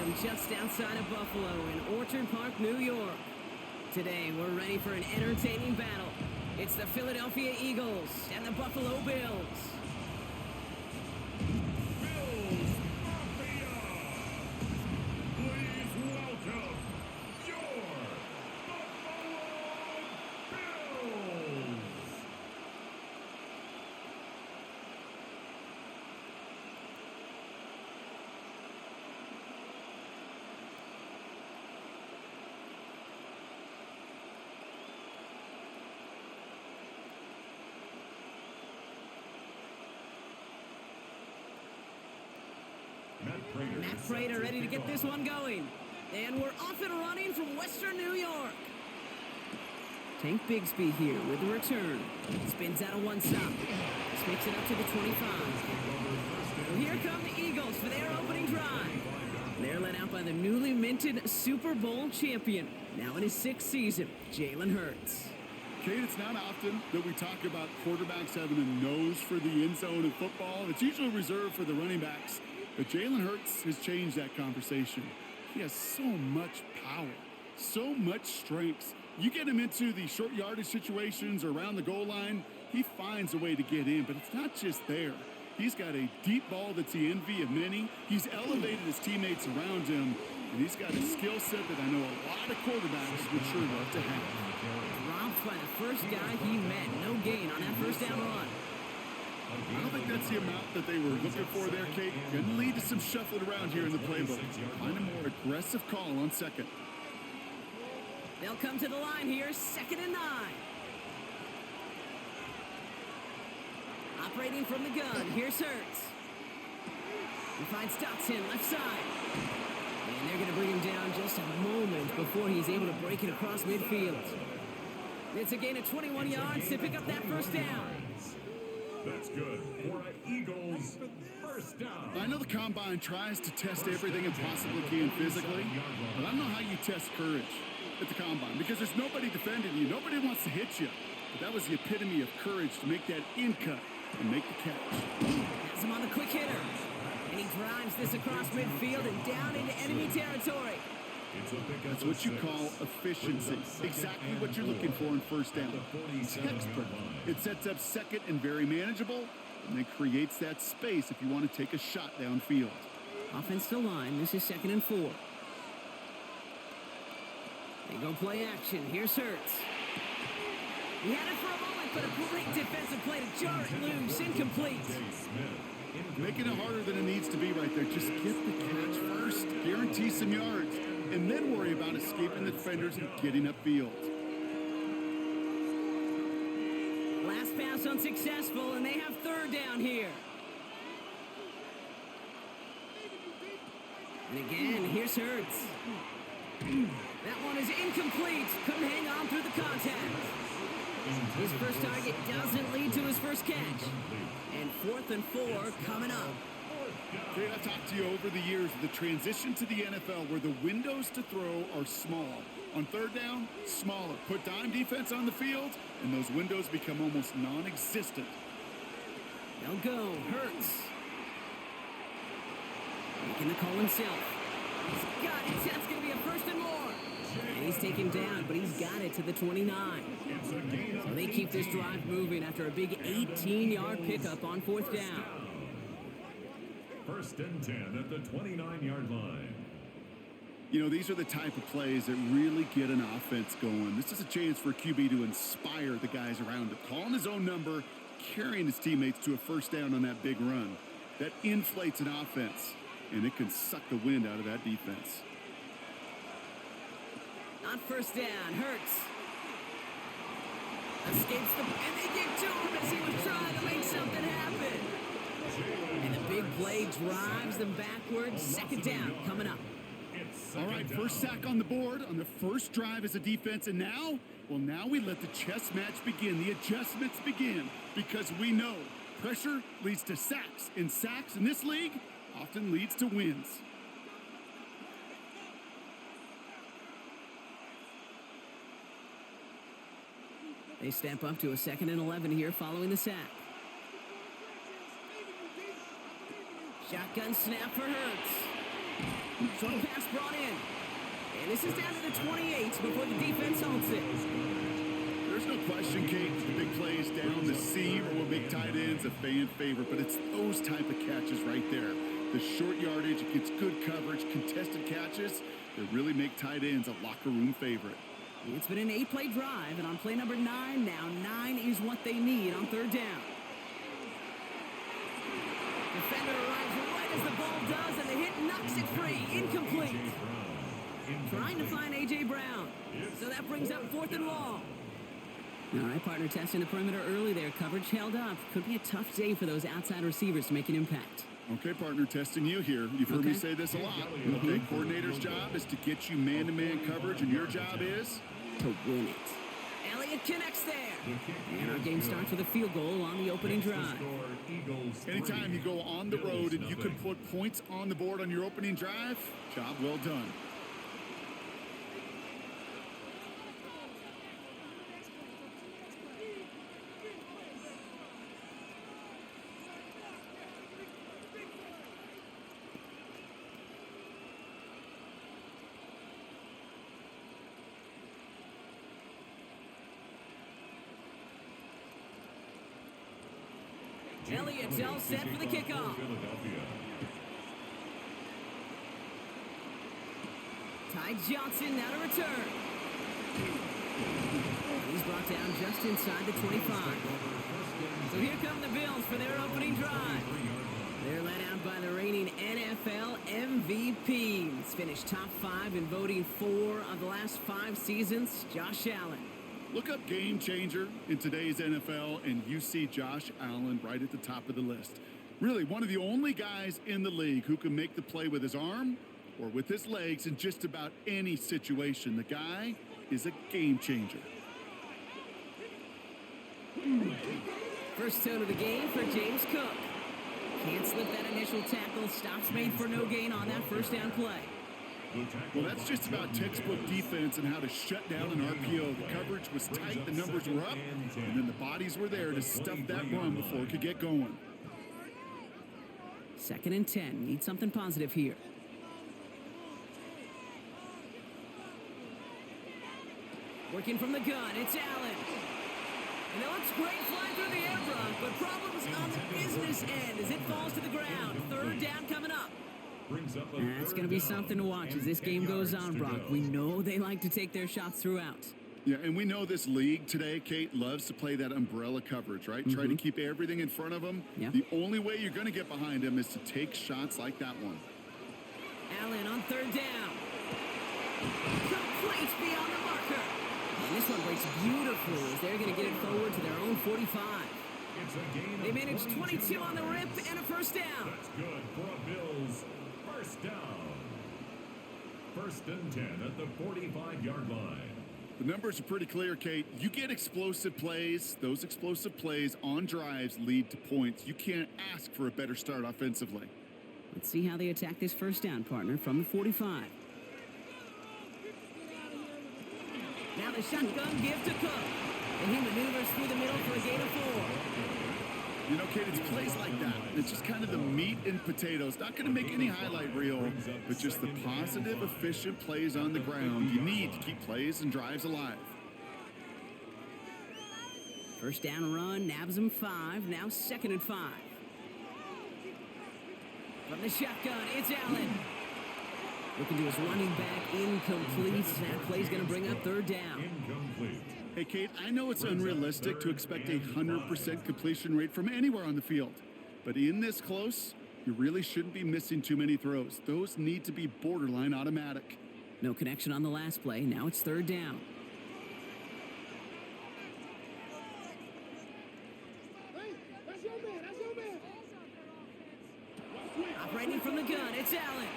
Stadium just outside of Buffalo in Orchard Park, New York. Today, we're ready for an entertaining battle. It's the Philadelphia Eagles and the Buffalo Bills. Bills Mafia! Please welcome your Buffalo Bills! Matt Prater ready to get this one going. And we're off and running from Western New York. Tank Bigsby here with the return. Spins out of one stop. Spits it up to the 25. So here come the Eagles for their opening drive. They're led out by the newly minted Super Bowl champion, now in his 6th season, Jalen Hurts. Kate, it's not often that we talk about quarterbacks having a nose for the end zone in football. It's usually reserved for the running backs. But Jalen Hurts has changed that conversation. He has so much power, so much strength. You get him into the short yardage situations or around the goal line, he finds a way to get in, but it's not just there. He's got a deep ball that's the envy of many. He's elevated his teammates around him, and he's got a skill set that I know a lot of quarterbacks would sure love to have. Dropped by the first guy he met. No gain on that first down run. I don't think that's the amount that they were looking for there, Kate. Could lead to some shuffling around here in the playbook. Find a more aggressive call on second. They'll come to the line here, 2nd and 9. Operating from the gun, here's Hurts. He finds Dotson, left side. And they're going to bring him down just a moment before he's able to break it across midfield. It's a gain of 21 yards to pick up that first down. That's good for an Eagles first down. I know the Combine tries to test everything it possibly can physically, but I don't know how you test courage at the Combine because there's nobody defending you. Nobody wants to hit you. But that was the epitome of courage to make that in cut and make the catch. Has him on the quick hitter. And he drives this across midfield and down into enemy territory. That's what you call efficiency. Exactly what you're looking for in first down. Textbook. It sets up second and very manageable, and it creates that space if you want to take a shot downfield. Offensive line, this is 2nd and 4. They go play action. Here's Hurts. He had it for a moment, but a great defensive play to jar it loose. Incomplete. Making it harder than it needs to be right there. Just get the catch first. Guarantee some yards. And then worry about escaping the defenders and getting upfield. Last pass unsuccessful, and they have 3rd down here. And again, here's Hurts. That one is incomplete. Couldn't hang on through the contact. His first target doesn't lead to his first catch. And 4th and 4 coming up. Kate, I've talked to you over the years of the transition to the NFL where the windows to throw are small. On 3rd down, smaller. Put dime defense on the field, and those windows become almost non-existent. They'll go. Hurts. Making the call himself. He's got it. That's going to be a 1st and more. And he's taken down, but he's got it to the 29. So they keep this drive moving after a big 18-yard pickup on 4th down. 1st and 10 at the 29-yard line. You know, these are the type of plays that really get an offense going. This is a chance for a QB to inspire the guys around him. Calling his own number, carrying his teammates to a 1st down on that big run. That inflates an offense, and it can suck the wind out of that defense. On 1st down, Hurts. Escapes the... And they get to him as he was trying to make something happen. And the big play drives them backwards. 2nd down coming up. All right, first sack on the board on the first drive as a defense. And now, well, now we let the chess match begin. The adjustments begin because we know pressure leads to sacks. And sacks in this league often leads to wins. They step up to a 2nd and 11 here following the sack. Shotgun snap for Hurts. Short pass brought in. And this is down to the 28 before the defense holds it. There's no question, Kate, the big plays down the seam or will make tight ends a fan favorite, but it's those type of catches right there. The short yardage, it gets good coverage, contested catches that really make tight ends a locker room favorite. It's been an 8-play drive, and on play number 9 now, 9 is what they need on third down. Defender arrives right as the ball does, and the hit knocks it free. Incomplete. Trying to find A.J. Brown. So that brings up 4th and long. All right, partner, testing the perimeter early there. Coverage held up. Could be a tough day for those outside receivers to make an impact. Okay, partner, testing you here. You've heard me say this a lot. Okay, coordinator's job is to get you man-to-man coverage, and your job is to win it. Elliott connects there. And our game starts with a field goal on the opening drive. Anytime you go on the road and you can put points on the board on your opening drive, job well done. Elliott's all set for the kickoff. Ty Johnson now to return. He's brought down just inside the 25. So here come the Bills for their opening drive. They're led out by the reigning NFL MVPs. Finished top 5 in voting 4 of the last 5 seasons, Josh Allen. Look up game changer in today's NFL, and you see Josh Allen right at the top of the list. Really, one of the only guys in the league who can make the play with his arm or with his legs in just about any situation. The guy is a game changer. First tone of the game for James Cook. Can't slip that initial tackle. Stops made for no gain on that first down play. Well, that's just about textbook defense and how to shut down an RPO. The coverage was tight, the numbers were up, and then the bodies were there to stuff that run before it could get going. 2nd and 10. Need something positive here. Working from the gun, it's Allen. And it looks great flying through the air, Brock, but problems on the business end as it falls to the ground. 3rd down coming up. That's going to be something to watch as this game goes on, Brock. We know they like to take their shots throughout. Yeah, and we know this league today, Kate, loves to play that umbrella coverage, right? Try to keep everything in front of them. Yep. The only way you're going to get behind them is to take shots like that one. Allen on 3rd down. Complete beyond the marker. And this one breaks beautifully as they're going to get it forward to their own 45. They managed 22 on the rip and a first down. That's good for a Bills first down. 1st and 10 at the 45-yard line. The numbers are pretty clear, Kate. You get explosive plays. Those explosive plays on drives lead to points. You can't ask for a better start offensively. Let's see how they attack this first down, partner, from the 45. Now the shotgun give to Cook. And he maneuvers through the middle for a gain of 4. You know, Kate, it's plays like that. It's just kind of the meat and potatoes. Not going to make any highlight reel, but just the positive, efficient plays on the ground you need to keep plays and drives alive. First down run, nabs him 5. Now 2nd and 5. From the shotgun, it's Allen. Looking to his running back, incomplete. That play's going to bring up 3rd down. Incomplete. Hey, Kate, I know it's unrealistic to expect a 100% completion rate from anywhere on the field. But in this close, you really shouldn't be missing too many throws. Those need to be borderline automatic. No connection on the last play. Now it's 3rd down. Operating from the gun, it's Allen.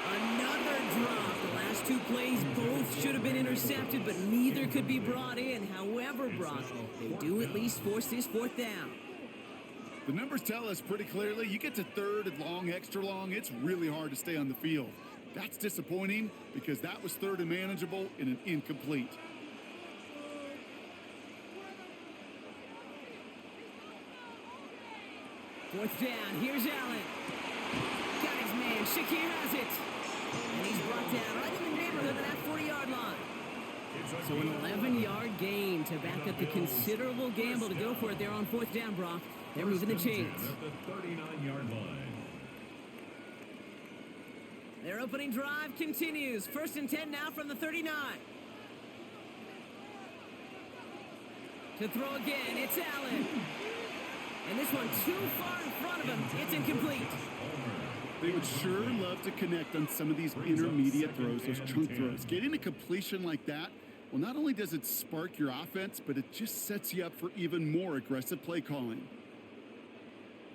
Another drop. The last 2 plays both should have been intercepted, but neither could be brought in. However, Brock, they do at least force this 4th down. The numbers tell us pretty clearly, you get to 3rd and long, extra long, it's really hard to stay on the field. That's disappointing because that was 3rd and manageable in an incomplete. Fourth down, here's Allen. Got his man And Shakir has it. And he's brought down right in the neighborhood of that 40-yard line. So an 11-yard gain to back up the considerable gamble to go for it there on 4th down, Brock. They're moving the chains. At the 39-yard line. Their opening drive continues. 1st and 10 now from the 39. To throw again, it's Allen. And this one too far in front of him. It's incomplete. They would sure love to connect on some of these intermediate throws, those chunk throws. Getting a completion like that, well, not only does it spark your offense, but it just sets you up for even more aggressive play calling.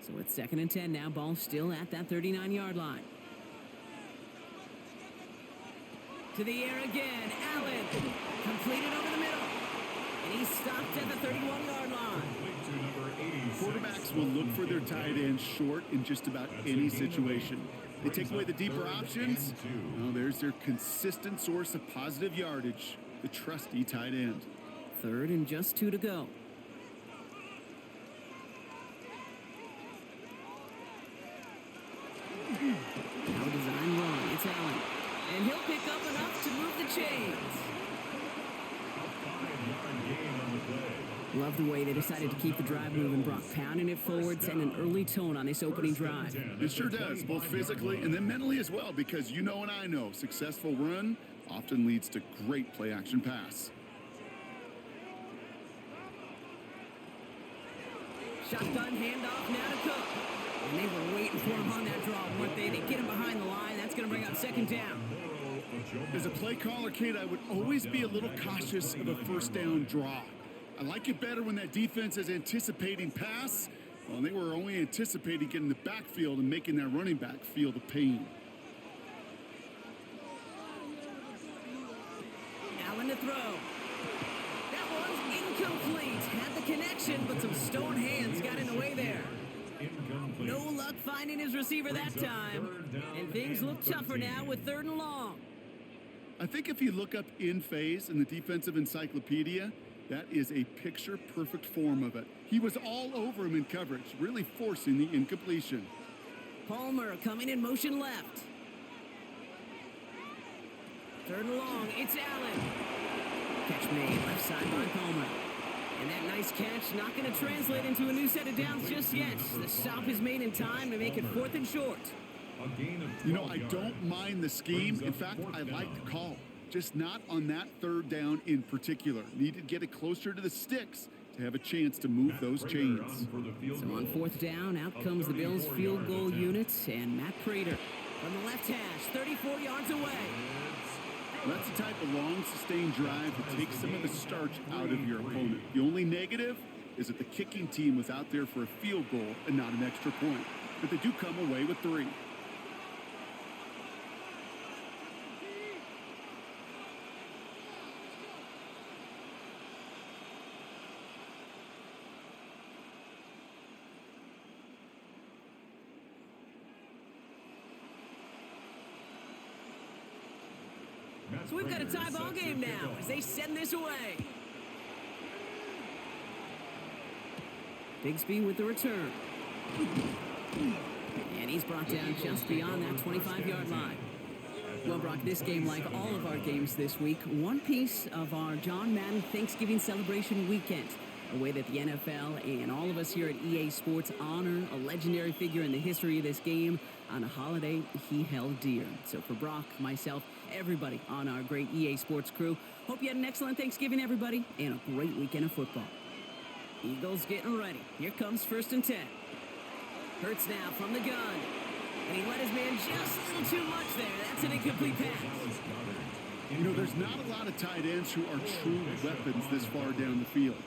So it's 2nd and 10 now. Ball still at that 39-yard line. To the air again. Allen completed over the middle. And he's stopped at the 31-yard line. Quarterbacks will look for their tight end short in just about any situation. They take away the deeper options. Well, there's their consistent source of positive yardage, the trusty tight end. 3rd and just 2 to go. Now a design run. It's Allen. And he'll pick up enough to move the chains. Love the way they decided to keep the drive moving, Brock. Pounding it forward, setting an early tone on this opening drive. It sure does, both physically and then mentally as well, because you know and I know, successful run often leads to great play-action pass. Shotgun handoff now to Cook. And they were waiting for him on that draw, weren't they? They get him behind the line. That's going to bring up 2nd down. As a play caller, Kate, I would always be a little cautious of a 1st down draw. I like it better when that defense is anticipating pass. Well, they were only anticipating getting the backfield and making that running back feel the pain. Allen to throw. That one's incomplete. Had the connection, but some stone hands got in the way there. No luck finding his receiver that time. And things look tougher now with 3rd and long. I think if you look up in phase in the defensive encyclopedia, that is a picture-perfect form of it. He was all over him in coverage, really forcing the incompletion. Palmer coming in motion left. 3rd and long, it's Allen. Catch made left side by Palmer. And that nice catch not going to translate into a new set of downs just yet. The stop is made in time to make it 4th and short. You know, I don't mind the scheme. In fact, I like the call. Just not on that 3rd down in particular. Need to get it closer to the sticks to have a chance to move those chains. So on 4th down, out comes the Bills' field goal unit, and Matt Prater from the left hash, 34 yards away. That's the type of long, sustained drive that takes some of the starch out of your opponent. The only negative is that the kicking team was out there for a field goal and not an extra point. But they do come away with 3. So we've got a tie ball game now as they send this away. Bigsby with the return. And he's brought down just beyond that 25-yard line. Well, Brock, this game, like all of our games this week, one piece of our John Madden Thanksgiving celebration weekend. A way that the NFL and all of us here at EA Sports honor a legendary figure in the history of this game on a holiday he held dear. So for Brock, myself, everybody on our great EA Sports crew, hope you had an excellent Thanksgiving, everybody, and a great weekend of football. Eagles getting ready. Here comes 1st and 10. Hurts now from the gun. And he let his man just a little too much there. That's an incomplete pass. You know, there's not a lot of tight ends who are true weapons this far down the field.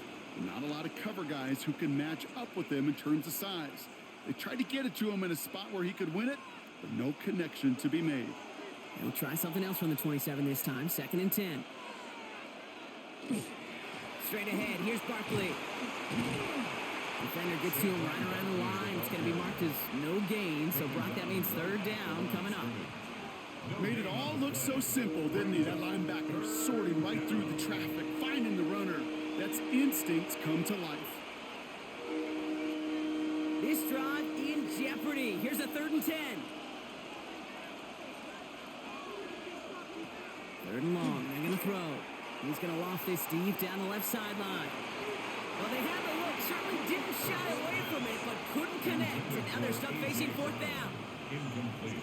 Not a lot of cover guys who can match up with him in terms of size. They tried to get it to him in a spot where he could win it, but no connection to be made. He'll try something else from the 27 this time. 2nd and 10. Straight ahead. Here's Barkley. Defender gets to him right around the line. It's going to be marked as no gain. So, Brock, that means 3rd down coming up. Made it all look so simple, didn't he? That linebacker sorting right through the traffic, finding the runner. That's instincts come to life. This drive in jeopardy. Here's a 3rd and 10. Third and long. They're going to throw. He's going to loft this deep down the left sideline. Well, they had the look. Certainly didn't shy away from it, but couldn't connect. And now they're stuck facing fourth down.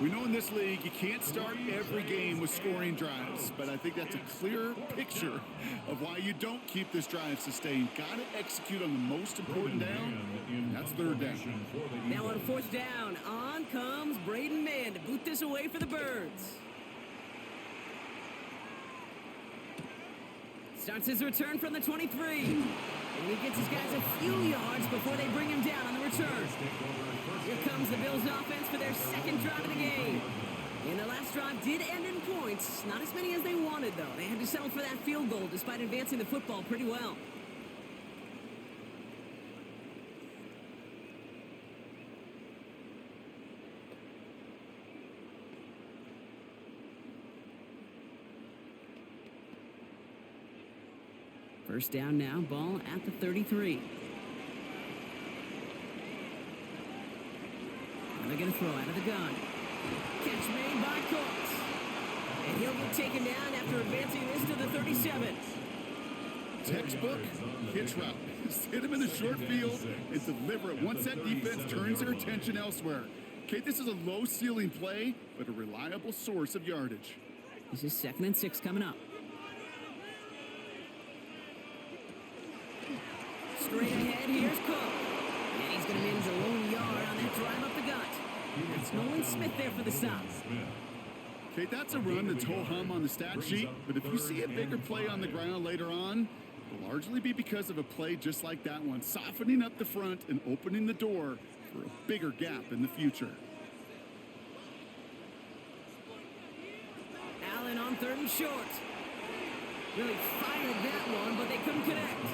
We know in this league you can't start every game with scoring drives, but I think that's a clear picture of why you don't keep this drive sustained. Got to execute on the most important down, and that's third down. Now on fourth down, on comes Braden Mann to boot this away for the Birds. Starts his return from the 23. And he gets his guys a few yards before they bring him down on the return. Here comes the Bills offense for their second drive of the game. And their last drive did end in points. Not as many as they wanted, though. They had to settle for that field goal despite advancing the football pretty well. First down now, ball at the 33. And they're going to throw out of the gun. Catch made by Cooks. And he'll get taken down after advancing this to the 37. Textbook hitch route. Just hit him in the short field and deliver it once that defense turns their attention elsewhere. Okay, this is a low ceiling play, but a reliable source of yardage. This is 2nd and 6 coming up. Straight ahead, here's Cook. And he's going to manage a lone yard on that drive up the gut. That's Nolan Smith there for the stop. Okay, that's a run that's ho-hum on the stat sheet, but if you see a bigger play on the ground later on, it'll largely be because of a play just like that one, softening up the front and opening the door for a bigger gap in the future. Allen on 3rd and short. Really fired that one, but they couldn't connect.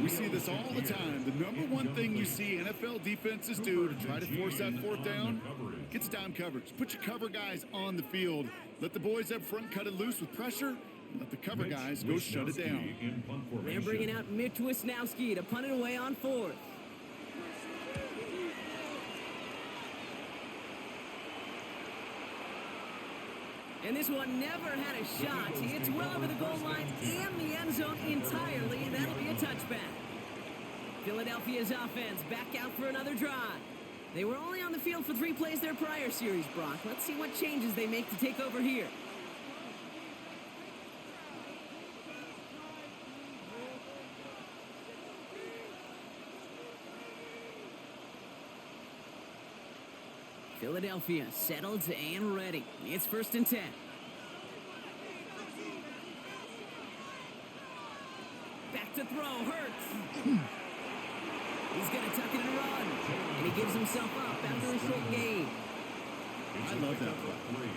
We see this all the time. The number one thing you see NFL defenses do to try to force that fourth down, gets down coverage. Put your cover guys on the field. Let the boys up front cut it loose with pressure, and let the cover guys go shut it down. They're bringing out Mitch Wisnowski to punt it away on 4th. And this one never had a shot. It's well over the goal line and the end zone entirely, and that'll be a touchback. Philadelphia's offense back out for another drive. They were only on the field for 3 plays their prior series, Brock. Let's see what changes they make to take over here. Philadelphia settled and ready. It's 1st and 10. Back to throw, Hurts. He's going to tuck it and run. And he gives himself up after a short gain. I love that play.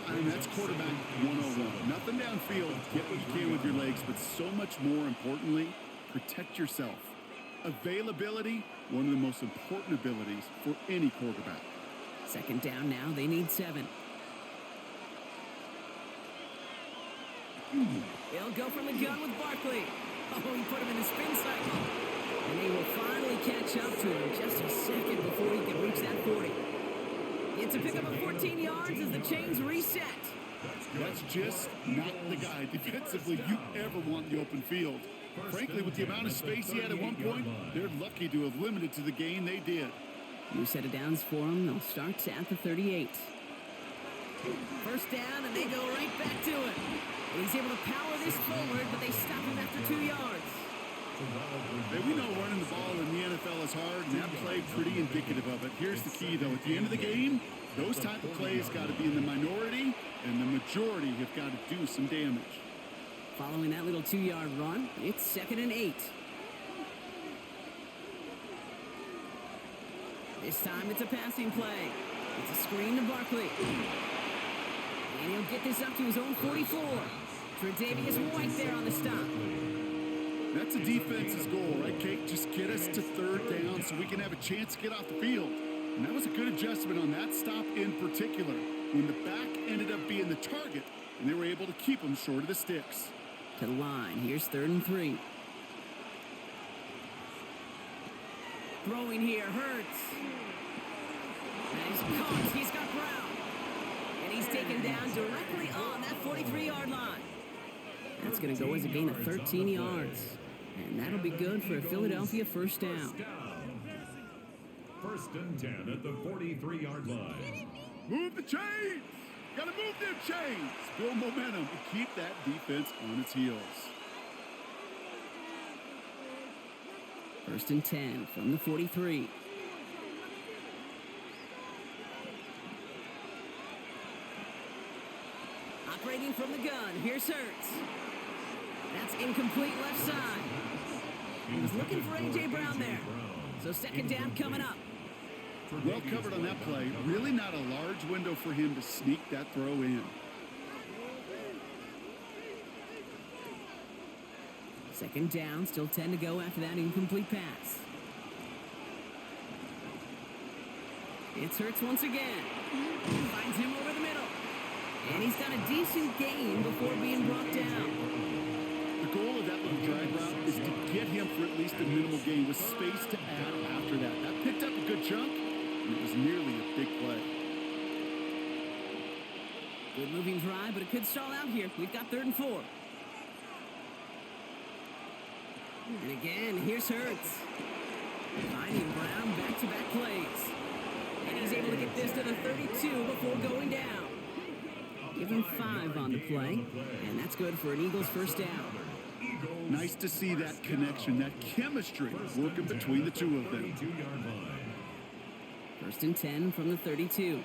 I mean, that's quarterback 101. Nothing downfield, get what you can with your legs, but so much more importantly, protect yourself. Availability, one of the most important abilities for any quarterback. 2nd down now, they need 7. He'll go from the gun with Barkley. Oh, he put him in the spin cycle. And they will finally catch up to him just a second before he can reach that 40. It's a pickup of 14 yards as the chains reset. That's just not the guy defensively you ever want in the open field. Frankly, with the amount of space he had at one point, they're lucky to have limited to the gain they did. New set of downs for him. They'll start at the 38. 1st down, and they go right back to it. And he's able to power this forward, but they stop him after 2 yards. Hey, we know running the ball in the NFL is hard, and that play pretty indicative of it. Here's the key, though. At the end of the game, those type of plays got to be in the minority, and the majority have got to do some damage. Following that little 2-yard run, it's 2nd and 8. This time it's a passing play. It's a screen to Barkley. And he'll get this up to his own 44. Tre'Davious White there on the stop. That's a defense's goal, right, Kate? Just get us to 3rd down so we can have a chance to get off the field. And that was a good adjustment on that stop in particular, when the back ended up being the target, and they were able to keep him short of the sticks. To the line. Here's 3rd and 3. Throwing here, Hurts. And he's caught. He's got Brown. And And he's taken down directly on that 43-yard line. That's going to go as a gain of 13 yards. And that'll be good for a Philadelphia first down. First and 10 at the 43-yard line. Move the chains! Gotta move them chains! Build momentum and keep that defense on its heels. First and 10 from the 43. Operating from the gun, here's Hurts. That's incomplete left side. He was looking for A.J. Brown there. So second down coming up. Well covered on that play. Really not a large window for him to sneak that throw in. Second down, still 10 to go after that incomplete pass. It's Hurts once again. Finds him over the middle. And he's got a decent gain before being brought down. The goal of that little drag route is to get him for at least a minimal gain with space to add after that. That picked up a good chunk, and it was nearly a big play. Good moving drive, but it could stall out here. We've got 3rd and 4. And again, here's Hurts. Finding Brown back-to-back plays. And he's able to get this to the 32 before going down. Give him 5 on the play, and that's good for an Eagles first down. Nice to see that connection, that chemistry working between the two of them. First and 10 from the 32.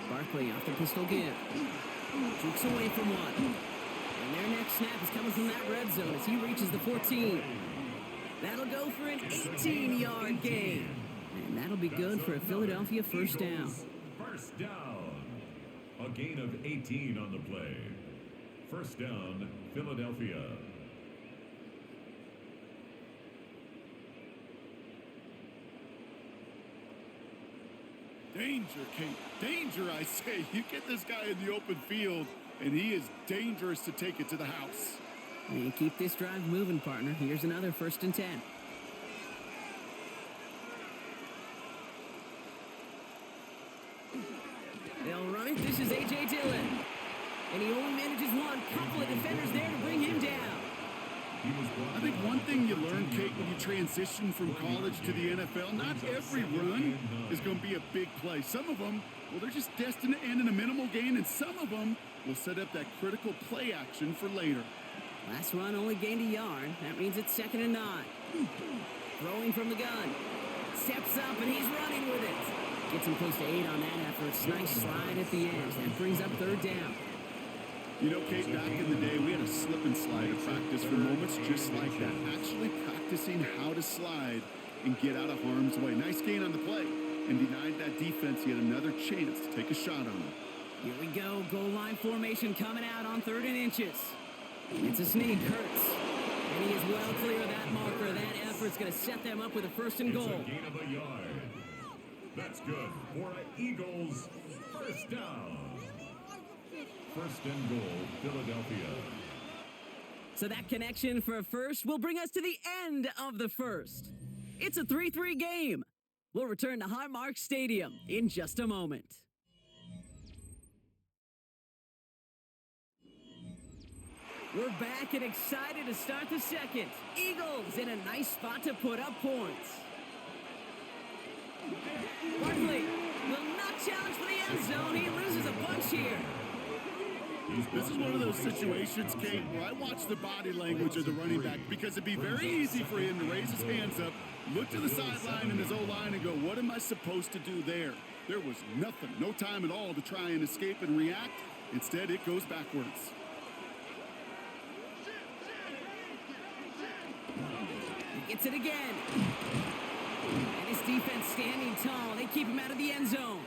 Barkley off the pistol give. Jukes away from one. And their next snap is coming from that red zone as he reaches the 14. That'll go for an 18-yard gain. And that'll be good for a Philadelphia first down. First down. A gain of 18 on the play. First down, Philadelphia. Danger, Kate. Danger, I say. You get this guy in the open field, and he is dangerous to take it to the house. And keep this drive moving, partner. Here's another first and 10. They'll run it. This is A.J. Dillon. And he only manages one. Couple of defenders there to bring him down. I think one thing you learn, Kate, when you transition from college to the NFL, not every run is going to be a big play. Some of them, well, they're just destined to end in a minimal gain, and some of them will set up that critical play action for later. Last run only gained a yard. That means it's 2nd and 9. Throwing from the gun. Steps up, and he's running with it. Gets him close to 8 on that effort. Nice slide at the edge. That brings up 3rd down. You know, Kate, back in the day, we had a slip and slide of practice for moments just like that. Actually practicing how to slide and get out of harm's way. Nice gain on the play, and denied that defense yet another chance to take a shot on him. Here we go. Goal line formation coming out on 3rd and inches. It's a sneak. Hurts. And he is well clear of that marker. That effort's going to set them up with a 1st and goal. It's a gain of a yard. That's good for an Eagles first down. 1st and goal, Philadelphia. So that connection for a first will bring us to the end of the first. It's a 3-3 game. We'll return to Highmark Stadium in just a moment. We're back and excited to start the second. Eagles in a nice spot to put up points. Barkley will not challenge for the end zone. He loses a bunch here. This is one of those situations, Kate, where I watch the body language of the running back because it'd be very easy for him to raise his hands up, look to the sideline and his O-line and go, what am I supposed to do there? There was nothing, no time at all to try and escape and react. Instead, it goes backwards. He gets it again. And his defense standing tall. They keep him out of the end zone.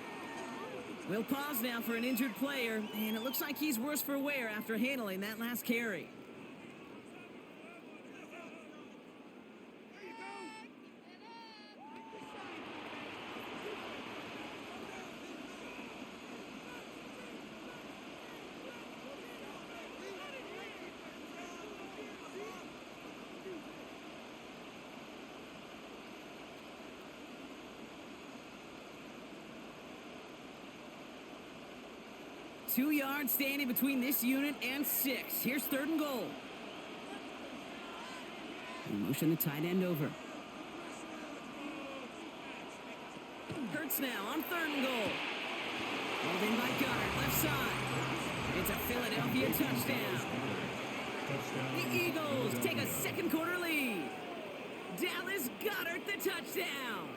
We'll pause now for an injured player, and it looks like he's worse for wear after handling that last carry. 2 yards standing between this unit and 6. Here's 3rd and goal. In motion the tight end over. Hurts now on 3rd and goal. Rolled in by Goddard, left side. It's a Philadelphia touchdown. The Eagles take a 2nd quarter lead. Dallas Goddard the touchdown.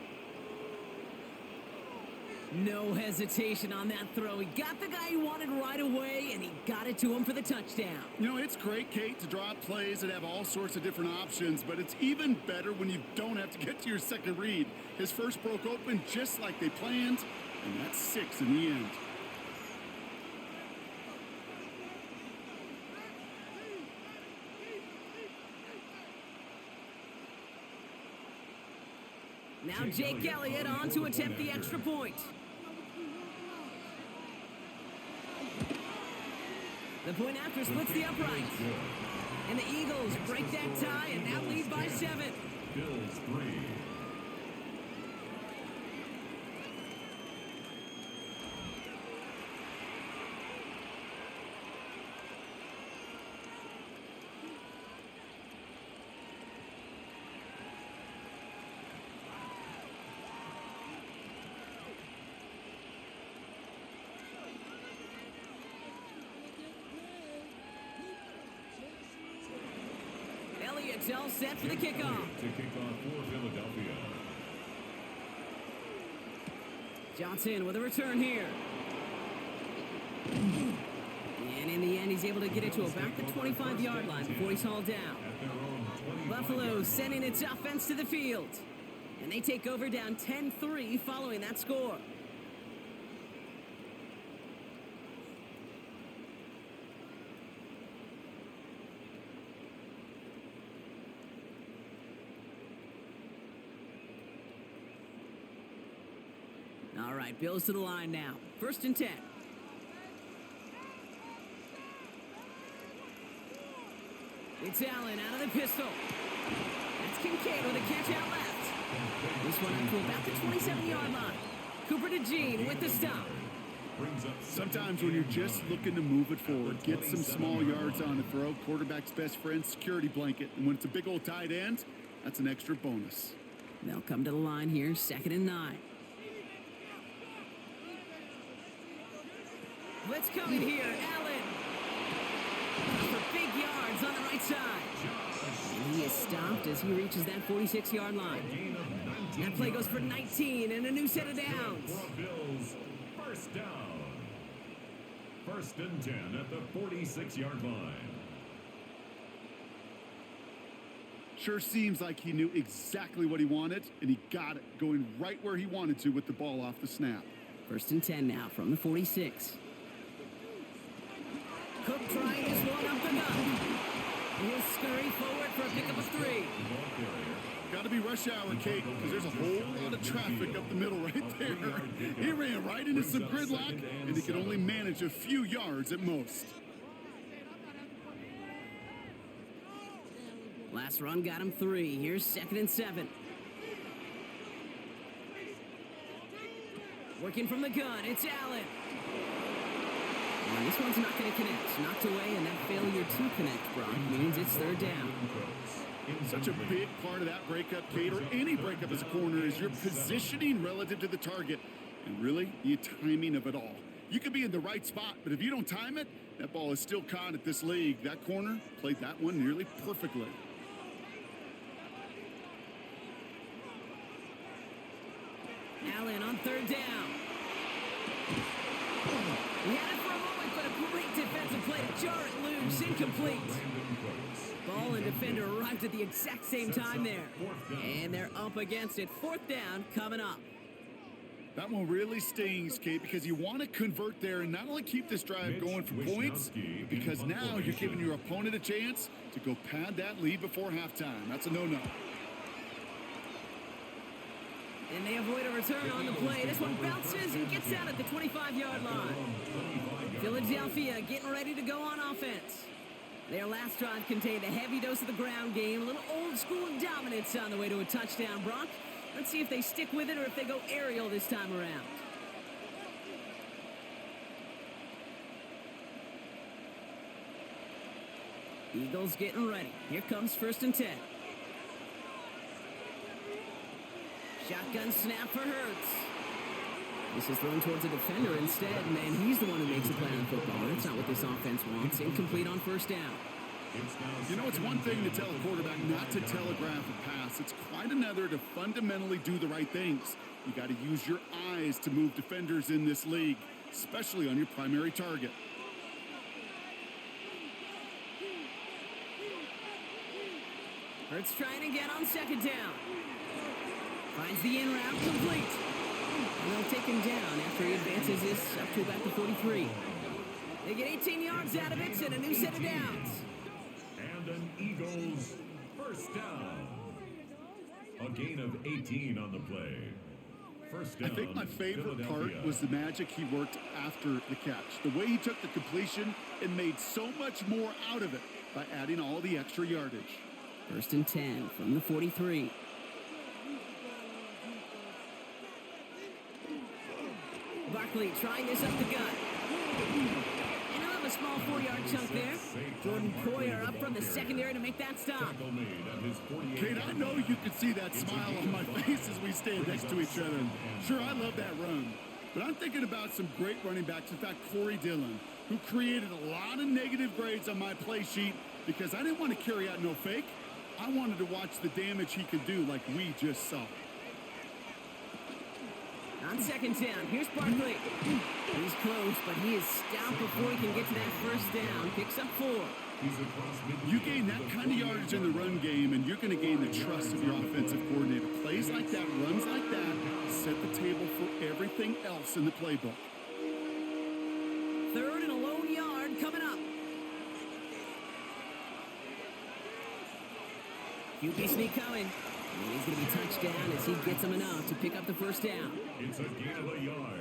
No hesitation on that throw. He got the guy he wanted right away, and he got it to him for the touchdown. You know, it's great, Kate, to draw up plays that have all sorts of different options, but it's even better when you don't have to get to your second read. His first broke open just like they planned, and that's 6 in the end. Now Jake Elliott on to attempt the extra point. The point after splits the upright. And the Eagles break that tie and now lead by 7. Bills 3. Elliott's all set for the kickoff. To kick off for Philadelphia. Johnson with a return here. And in the end, he's able to get it to about the 25-yard line before he's hauled down. Buffalo sending its offense to the field. And they take over down 10-3 following that score. All right, Bills to the line now. 1st and 10. It's Allen out of the pistol. That's Kincaid with a catch out left. This one up to about the 27-yard line. Cooper to Jean with the stop. Sometimes when you're just looking to move it forward, get some small yards on the throw, quarterback's best friend, security blanket. And when it's a big old tight end, that's an extra bonus. They'll come to the line here, 2nd and 9. Blitz coming here, Allen. For big yards on the right side. And he is stopped as he reaches that 46-yard line. That play goes for 19 and a new set of downs. Bills, 1st down. 1st and 10 at the 46-yard line. Sure seems like he knew exactly what he wanted, and he got it, going right where he wanted to with the ball off the snap. 1st and 10 now from the 46. Cook trying this one up the gut. He'll scurry forward for a pickup of 3. Got to be rush hour, Kate, because there's a whole lot of traffic up the middle right there. He ran right into some gridlock, and he could only manage a few yards at most. Last run got him 3. Here's 2nd and 7. Working from the gun, it's Allen. And this one's not going to connect. Knocked away, and that failure to connect, Brock, means it's 3rd down. Such a big part of that breakup, Kate, or any breakup as a corner, is your positioning relative to the target. And really, the timing of it all. You could be in the right spot, but if you don't time it, that ball is still caught at this league. That corner played that one nearly perfectly. Allen on 3rd down. He had it for a moment, but a great defensive play to jar it loose, incomplete. Ball and defender arrived at the exact same time there. And they're up against it. 4th down coming up. That one really stings, Kate, because you want to convert there and not only keep this drive going for points, but because now you're giving your opponent a chance to go pad that lead before halftime. That's a no-no. And they avoid a return on the play. This one bounces and gets out at the 25-yard line. Philadelphia getting ready to go on offense. Their last drive contained a heavy dose of the ground game, a little old-school dominance on the way to a touchdown, Brock. Let's see if they stick with it or if they go aerial this time around. Eagles getting ready. Here comes 1st and 10. Shotgun snap for Hurts. This is thrown towards a defender instead. Man, he's the one who makes a play on football. That's not what this offense wants. Incomplete on 1st down. You know, it's one thing to tell a quarterback not to telegraph a pass. It's quite another to fundamentally do the right things. You got to use your eyes to move defenders in this league, especially on your primary target. Hurts trying again on 2nd down. Finds the in route complete. And they'll take him down after he advances this up to about the 43. They get 18 yards out of it and a new set of downs. And an Eagles 1st down. A gain of 18 on the play. 1st down. I think my favorite part was the magic he worked after the catch. The way he took the completion and made so much more out of it by adding all the extra yardage. 1st and 10 from the 43. Barkley trying this up the gut. And he'll have a small 4-yard chunk there. Jordan Poyer up from the secondary to make that stop. Kate, I know you can see that smile on my face as we stand next to each other. Sure, I love that run. But I'm thinking about some great running backs. In fact, Corey Dillon, who created a lot of negative grades on my play sheet because I didn't want to carry out no fake. I wanted to watch the damage he could do like we just saw. On 2nd down, here's Barkley. He's close, but he is stopped before he can get to that 1st down. Picks up 4. You gain that kind of yardage in the run game, and you're going to gain the trust of your offensive coordinator. Plays like that, runs like that, set the table for everything else in the playbook. 3rd and a lone yard coming up. QB sneak coming. And he's going to be touched down as he gets him enough to pick up the 1st down. It's a gain of a yard.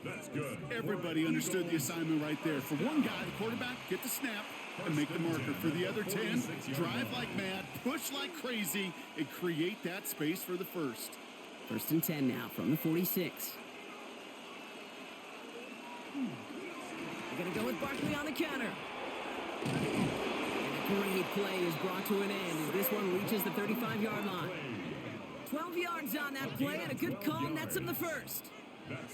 That's good. Everybody understood the assignment right there. For one guy, the quarterback, get the snap and make the marker. For the other 10, drive like mad, push like crazy, and create that space for the 1st. 1st and 10 now from the 46. We're going to go with Barkley on the counter. Great play is brought to an end as this one reaches the 35-yard line. 12 yards on that play and a good call nets him the 1st.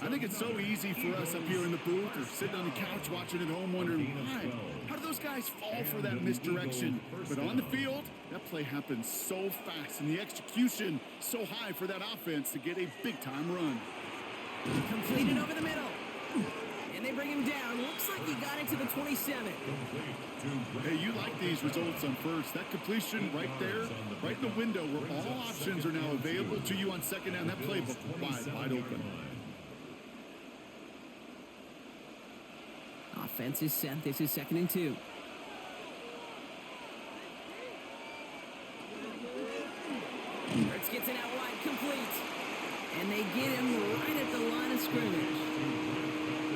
I think it's so easy for us up here in the booth or sitting on the couch watching at home wondering why. How do those guys fall for that misdirection? But on the field, that play happens so fast and the execution so high for that offense to get a big-time run. Completed over the middle. And they bring him down. Looks like he got it to the 27. Hey, you like these results on 1st. That completion right there, right in the window where all options are now available to you on 2nd down. That playbook wide open. Offense is set. This is 2nd and 2. Hurts gets it out wide, complete. And they get him right at the line of scrimmage.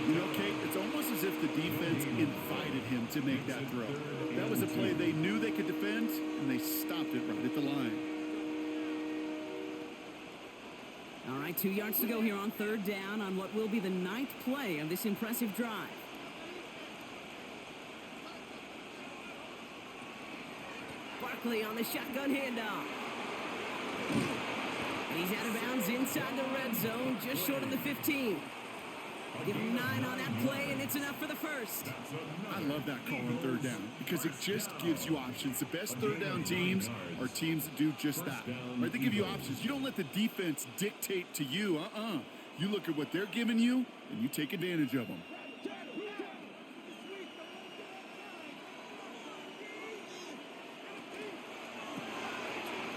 You know, Kate, it's almost as if the defense invited him to make that throw. That was a play they knew they could defend, and they stopped it right at the line. All right, 2 yards to go here on 3rd down on what will be the 9th play of this impressive drive. Barkley on the shotgun handoff. And he's out of bounds inside the red zone, just short of the 15. Give him 9 on that play, and it's enough for the 1st. I love that call on 3rd down because it just gives you options. The best 3rd down teams are teams that do just that. Right? They give you options. You don't let the defense dictate to you. You look at what they're giving you, and you take advantage of them.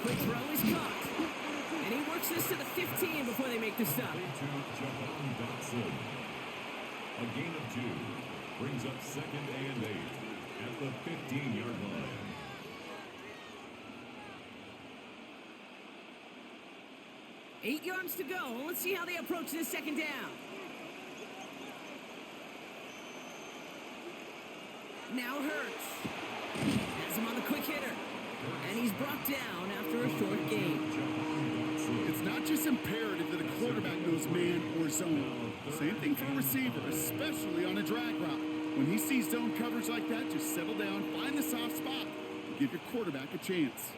Quick throw is caught. And he works this to the 15 before they make the stop. A gain of 2 brings up 2nd and 8 at the 15-yard line. Eight yards to go. Let's see how they approach this 2nd down. Now Hurts. Has him on the quick hitter. And he's brought down after a short gain. It's not just imperative that a quarterback knows man or zone. Same thing for a receiver, especially on a drag route. When he sees zone coverage like that, just settle down, find the soft spot, and give your quarterback a chance.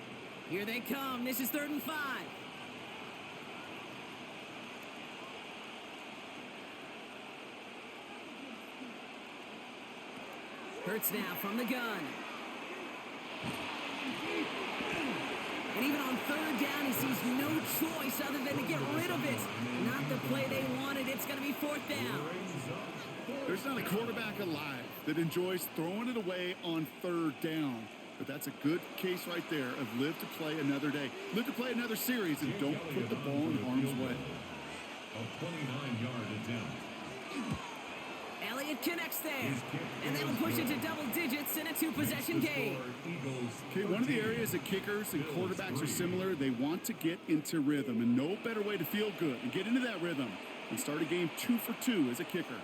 Here they come. This is 3rd and 5. Hurts now from the gun. And even on 3rd down, he sees no choice other than to get rid of it. Not the play they wanted. It's going to be 4th down. There's not a quarterback alive that enjoys throwing it away on 3rd down. But that's a good case right there of live to play another day. Live to play another series and don't put the ball in harm's way. A 29-yard attempt. Elliott connects there. And that'll push it to double digits in a 2-possession game. Okay, one of the areas that kickers and quarterbacks are similar, they want to get into rhythm. And no better way to feel good and get into that rhythm than start a game 2 for 2 as a kicker.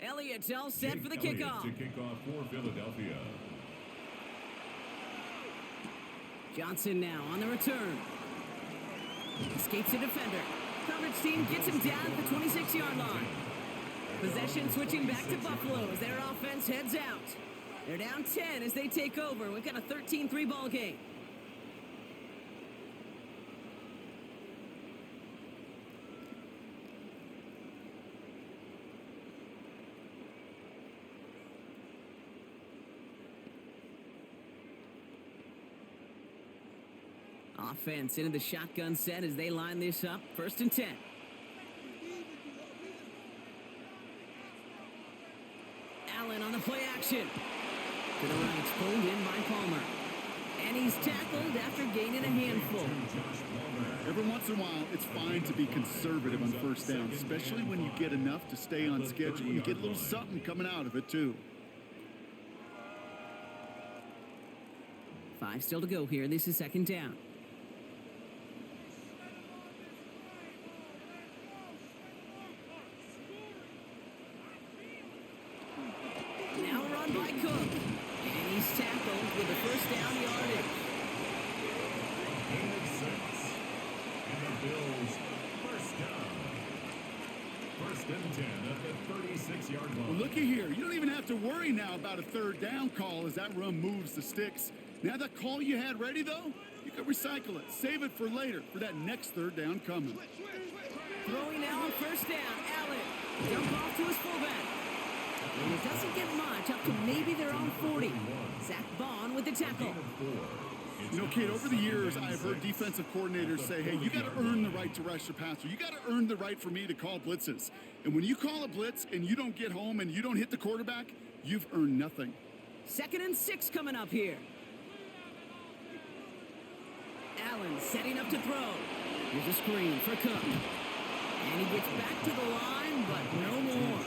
Elliott's all set for the kickoff. To kick off for Philadelphia. Johnson now on the return. Escapes a defender. Coverage team gets him down at the 26-yard line. Possession switching back to Buffalo as their offense heads out. They're down 10 as they take over. We've got a 13-3 ball game. Offense into the shotgun set as they line this up. 1st and 10. Allen on the play action. To the right, it's pulled in by Palmer. And he's tackled after gaining a handful. Every once in a while, it's fine to be conservative on 1st down, especially when you get enough to stay on schedule. You get a little something coming out of it, too. 5 still to go here. This is 2nd down. Now run by Cook. And he's tackled with the 1st down yardage. Gain of 6. And the Bills 1st down. 1st and 10 at the 36-yard line. Well, looky here. You don't even have to worry now about a 3rd down call as that run moves the sticks. Now that call you had ready, though, you can recycle it. Save it for later, for that next 3rd down coming. Throwing now on 1st down. Allen. Dump off to his fullback. And it doesn't get much, up to maybe their own 40. Zach Bond with the tackle. You know, Kate, over the years, I've heard defensive coordinators say, hey, you got to earn the right to rush the passer. You got to earn the right for me to call blitzes. And when you call a blitz and you don't get home and you don't hit the quarterback, you've earned nothing. 2nd and 6 coming up here. Allen setting up to throw. Here's a screen for Cook. And he gets back to the line, but no more.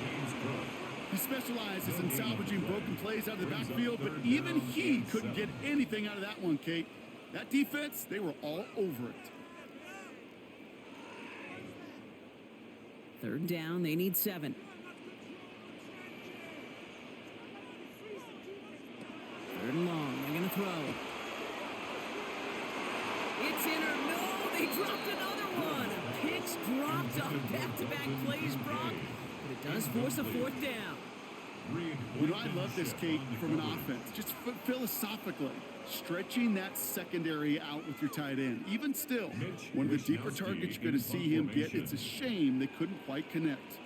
He specializes in salvaging broken plays out of the backfield, but even he couldn't get anything out of that one, Kate. That defense, they were all over it. 3rd down, they need 7. 3rd and long, they're going to throw. It's in or no, they dropped another one. Picks dropped on back-to-back plays, Brock. But it does force a 4th down. You know, I love this, Kate, from an offense. Just philosophically, stretching that secondary out with your tight end. Even still, one of the deeper targets you're going to see him get. It's a shame they couldn't quite connect.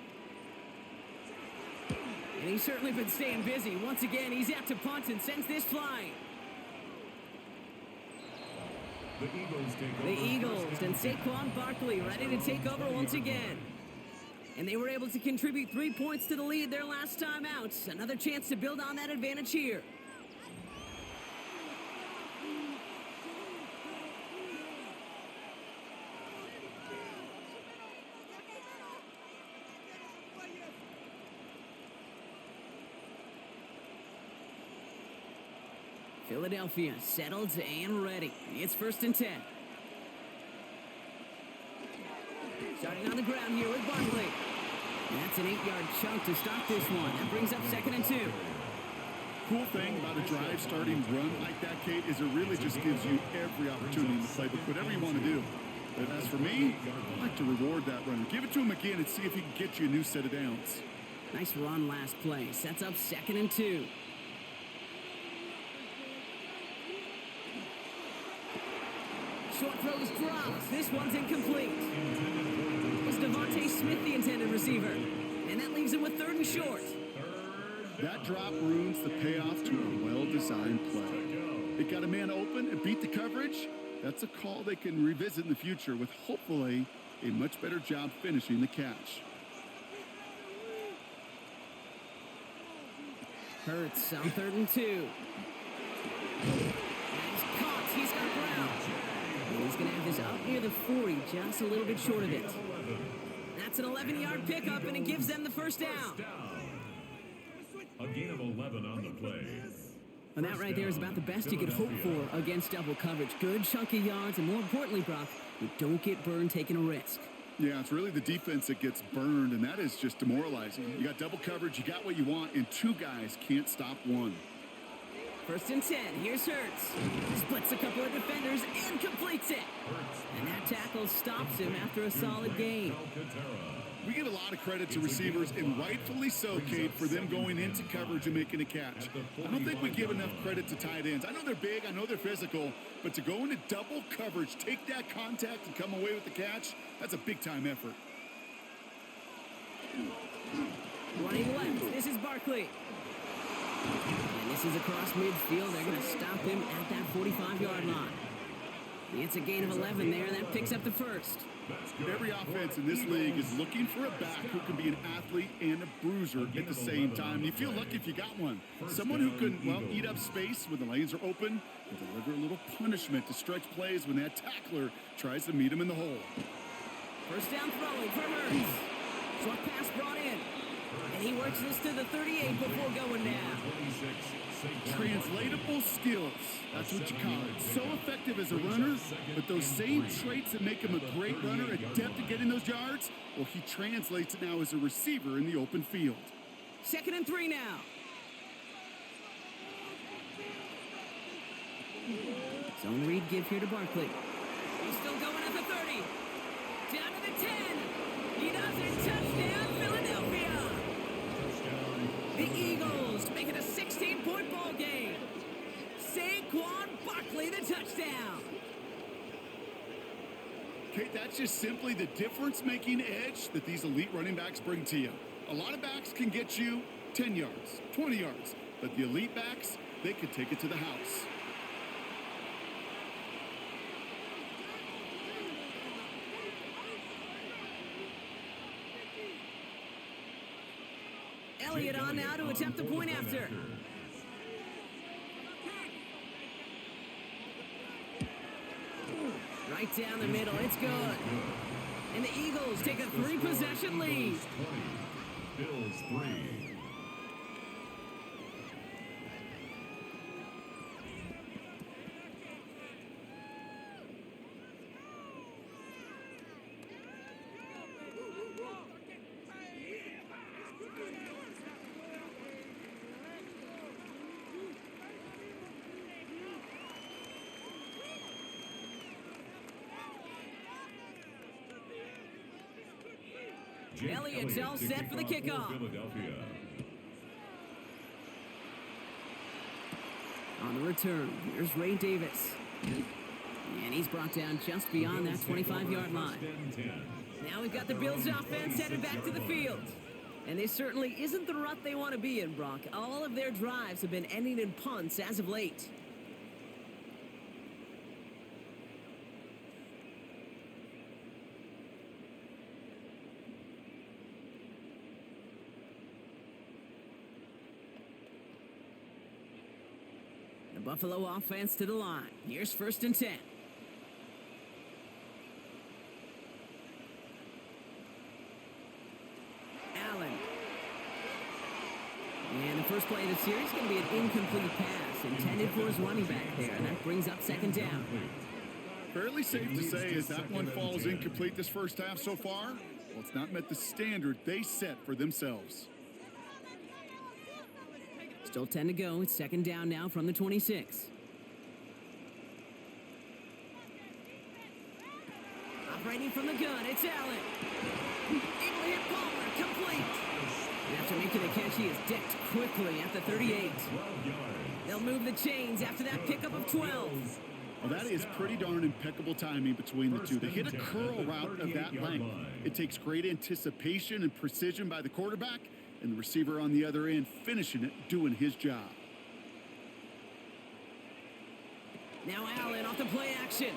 And he's certainly been staying busy. Once again, he's out to punt and sends this flying. The Eagles and Saquon Barkley ready to take over once again. And they were able to contribute 3 points to the lead their last time out. Another chance to build on that advantage here. Philadelphia settled and ready. It's 1st and 10. Starting on the ground here with Barkley. That's an 8-yard chunk to stop this one. That brings up 2nd and 2. Cool thing about a drive starting run like that, Kate, is it really just gives you every opportunity in the playbook, whatever you want to do. But as for me, I like to reward that runner. Give it to him again and see if he can get you a new set of downs. Nice run last play. Sets up 2nd and 2. Short throws dropped. This one's incomplete. It's Devontae Smith, the intended receiver. And that leaves him with 3rd and short. That drop ruins the payoff to a well-designed play. It got a man open and beat the coverage. That's a call they can revisit in the future with hopefully a much better job finishing the catch. Hurts on 3rd and 2. He's caught. He's got ground. And he's going to have this up near the 40, just a little bit short of it. That's an 11-yard pickup, and it gives them the first down. A gain of 11 on the play. And that right there is about the best you could hope for against double coverage. Good chunky yards, and more importantly, Brock, you don't get burned taking a risk. Yeah, it's really the defense that gets burned, and that is just demoralizing. You got double coverage, you got what you want, and 2 guys can't stop one. 1st and 10. Here's Hurts. Splits a couple of defenders and completes it. And that tackle stops him after a solid gain. We give a lot of credit to receivers, and rightfully so, Kate, for them going into coverage and making a catch. I don't think we give enough credit to tight ends. I know they're big, I know they're physical, but to go into double coverage, take that contact, and come away with the catch, that's a big-time effort. Running left, this is Barkley. And this is across midfield. They're going to stop him at that 45-yard line. It's a gain of 11 there, and that picks up the first. Every offense in this league is looking for a back who can be an athlete and a bruiser at the same time. You feel lucky if you got one. Someone who can, well, eat up space when the lanes are open and deliver a little punishment to stretch plays when that tackler tries to meet him in the hole. First down throwing from Hurts. Short pass brought in. And he works this to the 38 before going down. Translatable skills. That's what you call it. So effective as a runner, but those same traits that make him a great runner, adept at getting those yards, well, he translates it now as a receiver in the open field. 2nd and 3 now. Zone read give here to Barkley. He's still going at the 30. Down to the 10. He does it. Touchdown, Philadelphia. The Eagles make it a 16-point ball game. Saquon Barkley, the touchdown. Kate, that's just simply the difference-making edge that these elite running backs bring to you. A lot of backs can get you 10 yards, 20 yards, but the elite backs, they can take it to the house. Elliott on now to attempt the point after. Right down the middle, it's good. And the Eagles take a 3-possession lead. Bills 3. Elliott's all set for the kickoff. On the return, here's Ray Davis. And he's brought down just beyond that 25-yard line. Now we've got the Bills offense headed back to the field. And this certainly isn't the rut they want to be in, Brock. All of their drives have been ending in punts as of late. The Buffalo offense to the line. Here's 1st and 10. Allen. And the first play of the series is going to be an incomplete pass intended for his running back there. And that brings up 2nd down. Fairly safe to say as that one falls incomplete this first half so far. Well, it's not met the standard they set for themselves. Still 10 to go. It's second down now from the 26. Operating from the gun, it's Allen. Able to hit Palmer, complete. And after making the catch, he is decked quickly at the 38. They'll move the chains after that pickup of 12. Well, that is pretty darn impeccable timing between the two. They hit a curl route of that length. It takes great anticipation and precision by the quarterback, and the receiver on the other end finishing it, doing his job. Now Allen off the play action.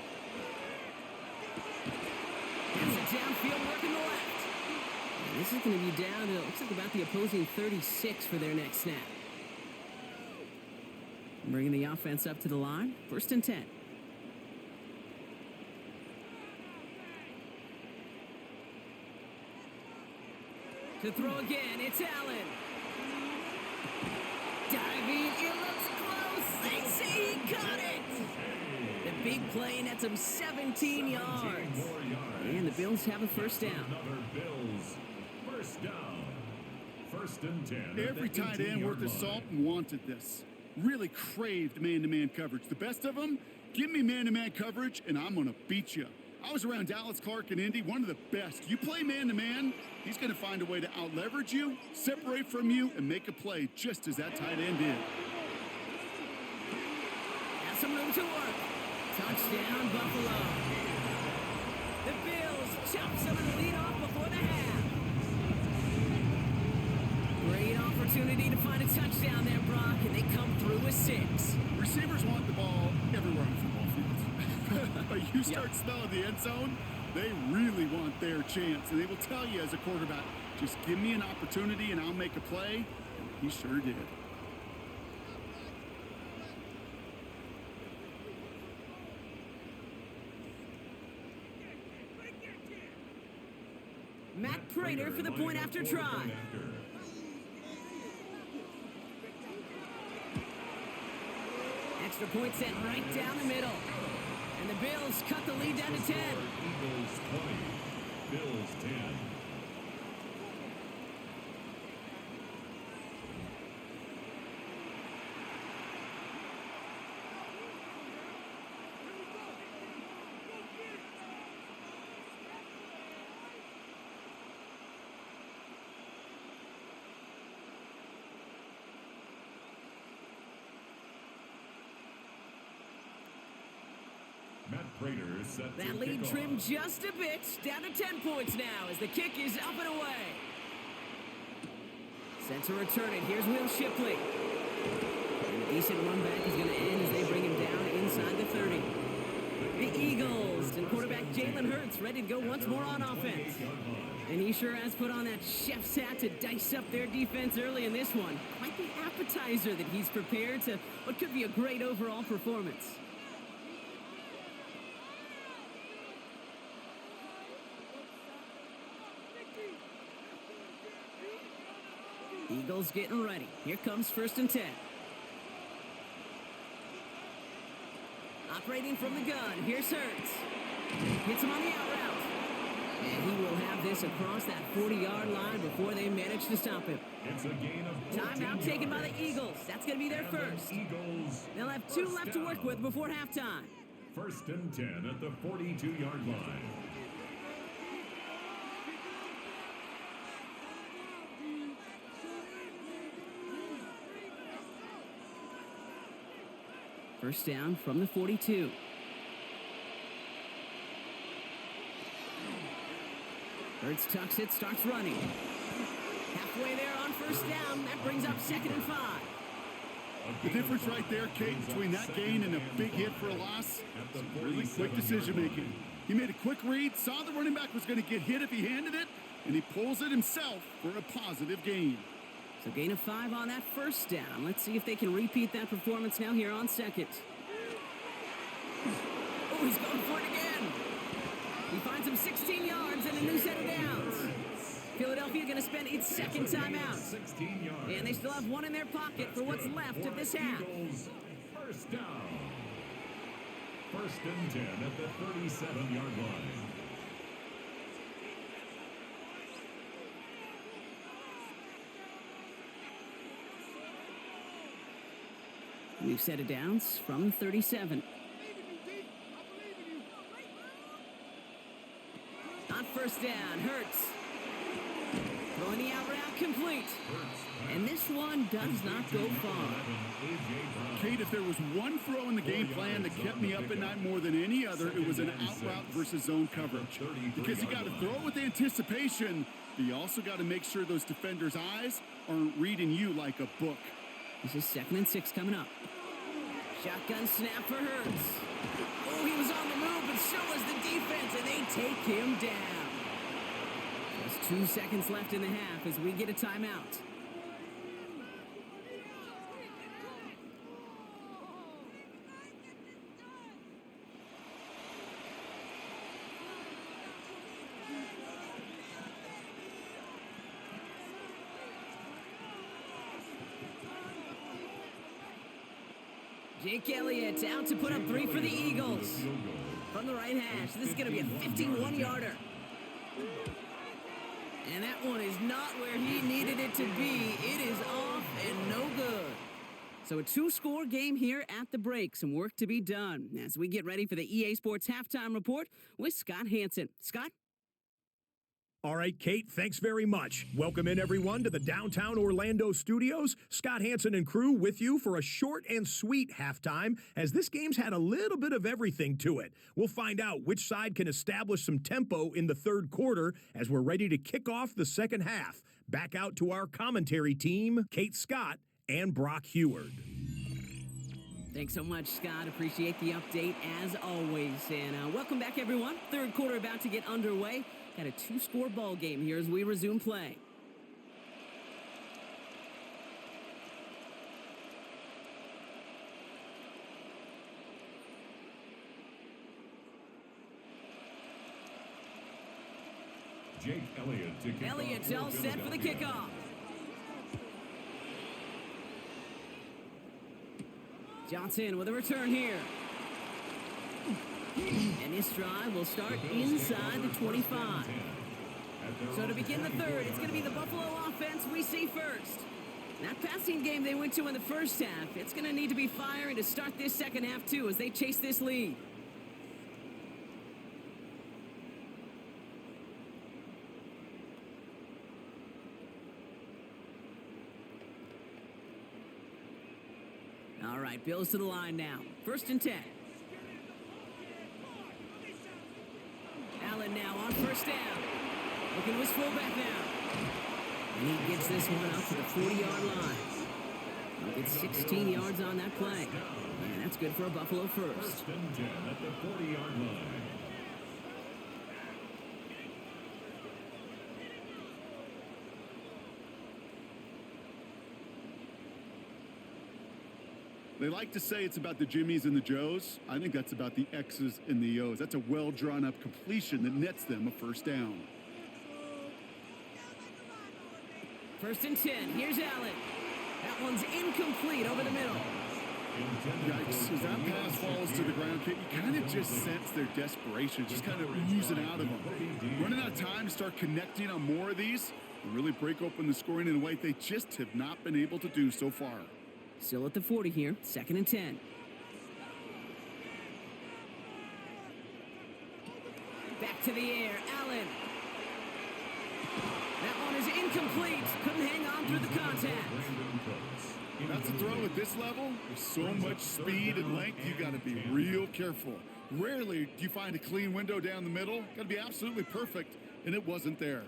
That's a downfield work in the left. And this is going to be down to, it looks like about the opposing 36 for their next snap. Bringing the offense up to the line. First and 10. To throw again, it's Allen. Diving, it looks close. They say he caught it. The big play nets him 17 yards. And the Bills have a first down. Another Bills first down. First and 10. Every tight end worth his salt wanted this. Really craved man-to-man coverage. The best of them, give me man-to-man coverage, and I'm going to beat you. I was around Dallas Clark and Indy, one of the best. You play man-to-man, he's going to find a way to out-leverage you, separate from you, and make a play just as that tight end did. Has some room to work. Touchdown, Buffalo. The Bills chop some of the lead off before the half. Great opportunity to find a touchdown there, Brock, and they come through with 6. Receivers want the ball everywhere on football fields. But you start smelling the end zone, they really want their chance. And they will tell you as a quarterback, just give me an opportunity and I'll make a play. And he sure did. Matt Prater for the point after try. Extra point set right down the middle. And the Bills cut the lead down to 10. Eagles 20, Bills 10. Matt Prater is set That to lead kick trimmed off. just a bit, down to 10 points now as the kick is up and away. Set to return it. Here's Will Shipley. And a decent run back is going to end as they bring him down inside the 30. The Eagles and quarterback Jalen Hurts ready to go once more on offense. And he sure has put on that chef's hat to dice up their defense early in this one. Quite the appetizer that he's prepared to what could be a great overall performance. Eagles getting ready. Here comes first and 10. Operating from the gun. Here's Hurts. Hits him on the out route. And he will have this across that 40-yard line before they manage to stop him. It's a gain of 14 Timeout taken by the yards. Eagles. That's going to be their And the first. Eagles They'll have 2 first left to work down. with before halftime. First and 10 at the 42-yard line. First down from the 42. Hurts tucks it, starts running. Halfway there on first down. That brings up second and 5. The difference right there, Kate, between that gain and a big hit for a loss, really quick decision-making. He made a quick read, saw the running back was going to get hit if he handed it, and he pulls it himself for a positive gain. So gain of 5 on that first down. Let's see if they can repeat that performance now here on second. Oh, he's going for it again. He finds him 16 yards and a new set of downs. Philadelphia going to spend its second timeout. 16 yards. And they still have one in their pocket for what's left of this half. Eagles first down. First and 10 at the 37-yard line. We've set it downs from 37. On first down, Hurts. Throwing the out route complete. And this one does not go far. Kate, if there was one throw in the game plan that kept me up at night more than any other, it was an out route versus zone coverage. Because you got to throw with anticipation, but you also got to make sure those defenders' eyes aren't reading you like a book. This is 2nd and 6 coming up. Shotgun snap for Hurts. Oh, he was on the move, but so was the defense, and they take him down. Just 2 seconds left in the half as we get a timeout. Jake Elliott out to put up 3 for the Eagles. From the right hash, this is going to be a 51-yarder. And that one is not where he needed it to be. It is off and no good. So a 2-score game here at the break. Some work to be done as we get ready for the EA Sports Halftime Report with Scott Hansen. Scott? All right, Kate, thanks very much. Welcome in, everyone, to the downtown Orlando studios. Scott Hansen and crew with you for a short and sweet halftime, as this game's had a little bit of everything to it. We'll find out which side can establish some tempo in the third quarter as we're ready to kick off the second half. Back out to our commentary team, Kate Scott and Brock Heward. Thanks so much, Scott. Appreciate the update as always. And welcome back, everyone. Third quarter about to get underway. Got a 2-score ball game here as we resume play. Jake Elliott to kick Elliott's off all for set for the Philadelphia. kickoff. Johnson with a return here. And this drive will start inside the 25. So to begin the third, it's going to be the Buffalo offense we see first. That passing game they went to in the first half, it's going to need to be firing to start this second half too as they chase this lead. All right, Bills to the line now. 1st and 10. Allen now on first down. Looking to his fullback now. And he gets this one up to the 40-yard line. He'll get 16 yards on that play. And that's good for a Buffalo first. 1st and 10 at the 40-yard line. They like to say it's about the Jimmies and the Joes. I think that's about the X's and the O's. That's a well-drawn-up completion that nets them a first down. 1st and 10. Here's Allen. That one's incomplete over the middle. Yikes. As that pass falls to the ground, you kind of just sense their desperation, just kind of oozing out of them. Running out of time to start connecting on more of these and really break open the scoring in a way they just have not been able to do so far. Still at the 40 here. 2nd and 10. Back to the air. Allen. That one is incomplete. Couldn't hang on through the contact. That's a throw at this level. With so much speed and length, you got to be real careful. Rarely do you find a clean window down the middle. Got to be absolutely perfect, and it wasn't there.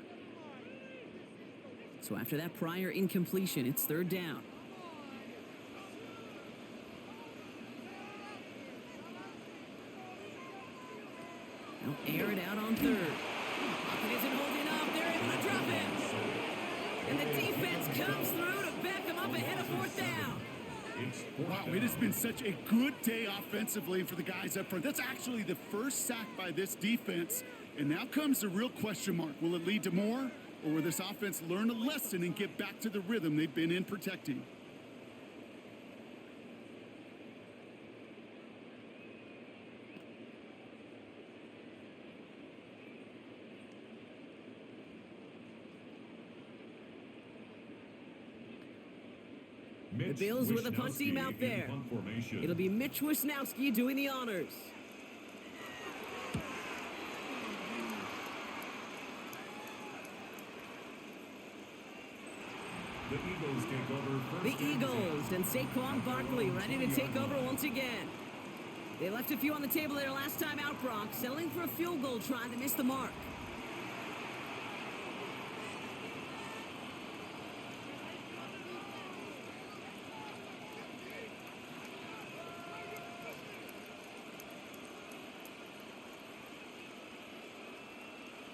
So after that prior incompletion, it's 3rd down. They'll air it out on 3rd. Pocket isn't holding up. They're able to drop it. And the defense comes through to back them up ahead of 4th down. Wow, it has been such a good day offensively for the guys up front. That's actually the first sack by this defense. And now comes the real question mark. Will it lead to more? Or will this offense learn a lesson and get back to the rhythm they've been in protecting? The Bills with a punt team out there. It'll be Mitch Wisnowski doing the honors. The Eagles take over. The Eagles and Saquon Barkley ready to take over once again. They left a few on the table there last time out, Brock, settling for a field goal try that missed the mark.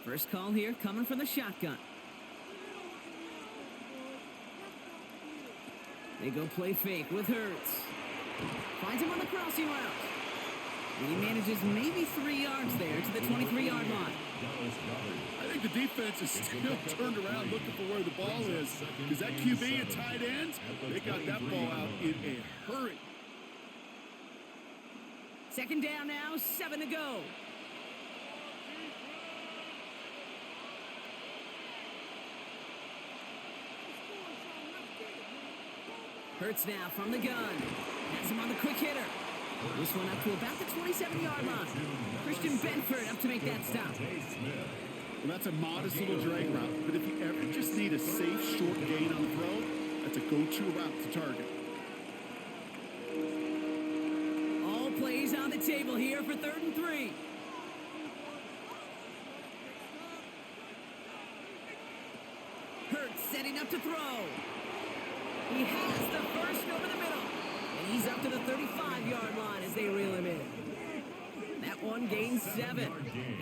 First call here coming from the shotgun. They go play fake with Hurts. Finds him on the crossing route. And he manages maybe 3 yards there to the 23-yard line. I think the defense is still turned around looking for where the ball is. Because that QB and tight end, they got that ball out in a hurry. Second down now, 7 to go. Hurts now from the gun. Has him on the quick hitter. This one up to about the 27-yard line. Christian Benford up to make that stop. Well, that's a modest little drag route, but if you ever just need a safe, short gain on the throw, that's a go-to route to target. All plays on the table here for 3rd and 3. Hurts setting up to throw. He has the first over the middle. And he's up to the 35-yard line as they reel him in. That one gains 7.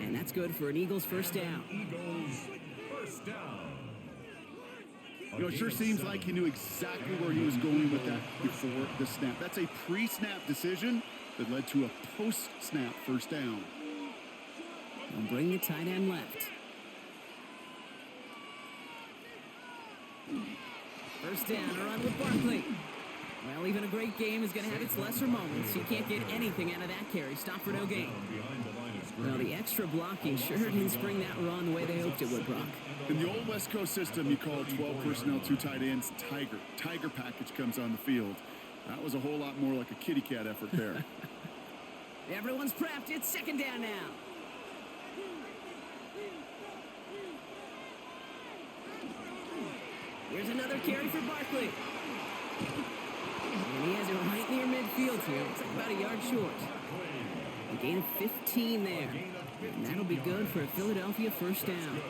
And that's good for an Eagles first down. Eagles first down. You know, it sure seems like he knew exactly where he was going with that before the snap. That's a pre-snap decision that led to a post-snap first down. They'll bring the tight end left. First down, a run with Barkley. Well, even a great game is going to have its lesser moments. You can't get anything out of that carry. Stop for no gain. Well, the extra blocking sure didn't spring that run the way they hoped it would, Brock. In the old West Coast system, you call 12 personnel, 2 tight ends, Tiger. Tiger package comes on the field. That was a whole lot more like a kitty cat effort there. Everyone's prepped. It's second down now. Here's another carry for Barkley. And he has it right near midfield here. It's like about a yard short. A gain of 15 there. And that'll be good for a Philadelphia first down.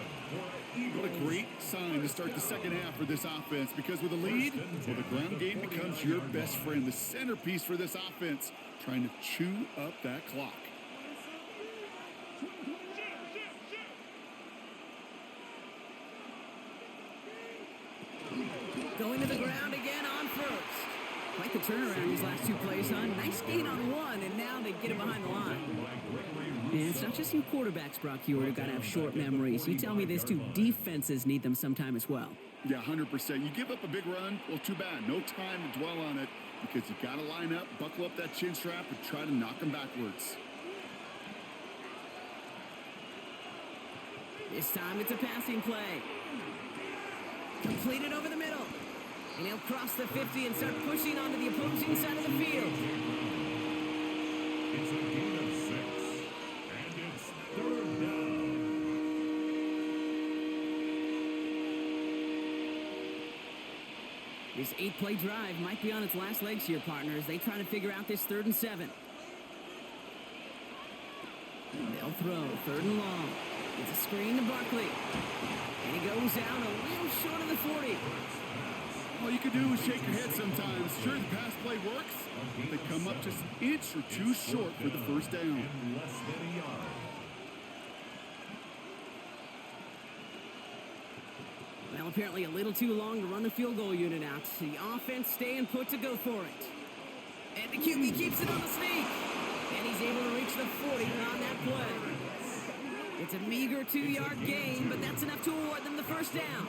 What a great sign to start the second half for this offense, because with a lead, well, the ground game becomes your best friend, the centerpiece for this offense, trying to chew up that clock. Going to the ground again on first. Quite the turnaround these last 2 plays, huh? Nice gain on 1, and now they get it behind the line. And it's not just you quarterbacks, Brock Hewitt, who got to have short memories. You tell me this too, defenses need them sometime as well. Yeah, 100%. You give up a big run, well, too bad. No time to dwell on it, because you got to line up, buckle up that chin strap, and try to knock them backwards. This time it's a passing play. Completed over the middle. And he'll cross the 50 and start pushing onto the opposing side of the field. It's a gain of 6. And it's 3rd down. This 8-play drive might be on its last legs here, partners. They try to figure out this 3rd and 7. And they'll throw 3rd and long. It's a screen to Barkley. And he goes down a little short of the 40. All you can do is shake your head sometimes. Sure, the pass play works, but they come up just an inch or 2 short for the first down. Less than a yard. Well, apparently a little too long to run the field goal unit out. The offense staying put to go for it. And the QB keeps it on the sneak. And he's able to reach the 40 on that play. It's a meager 2-yard gain, but that's enough to award them the first down.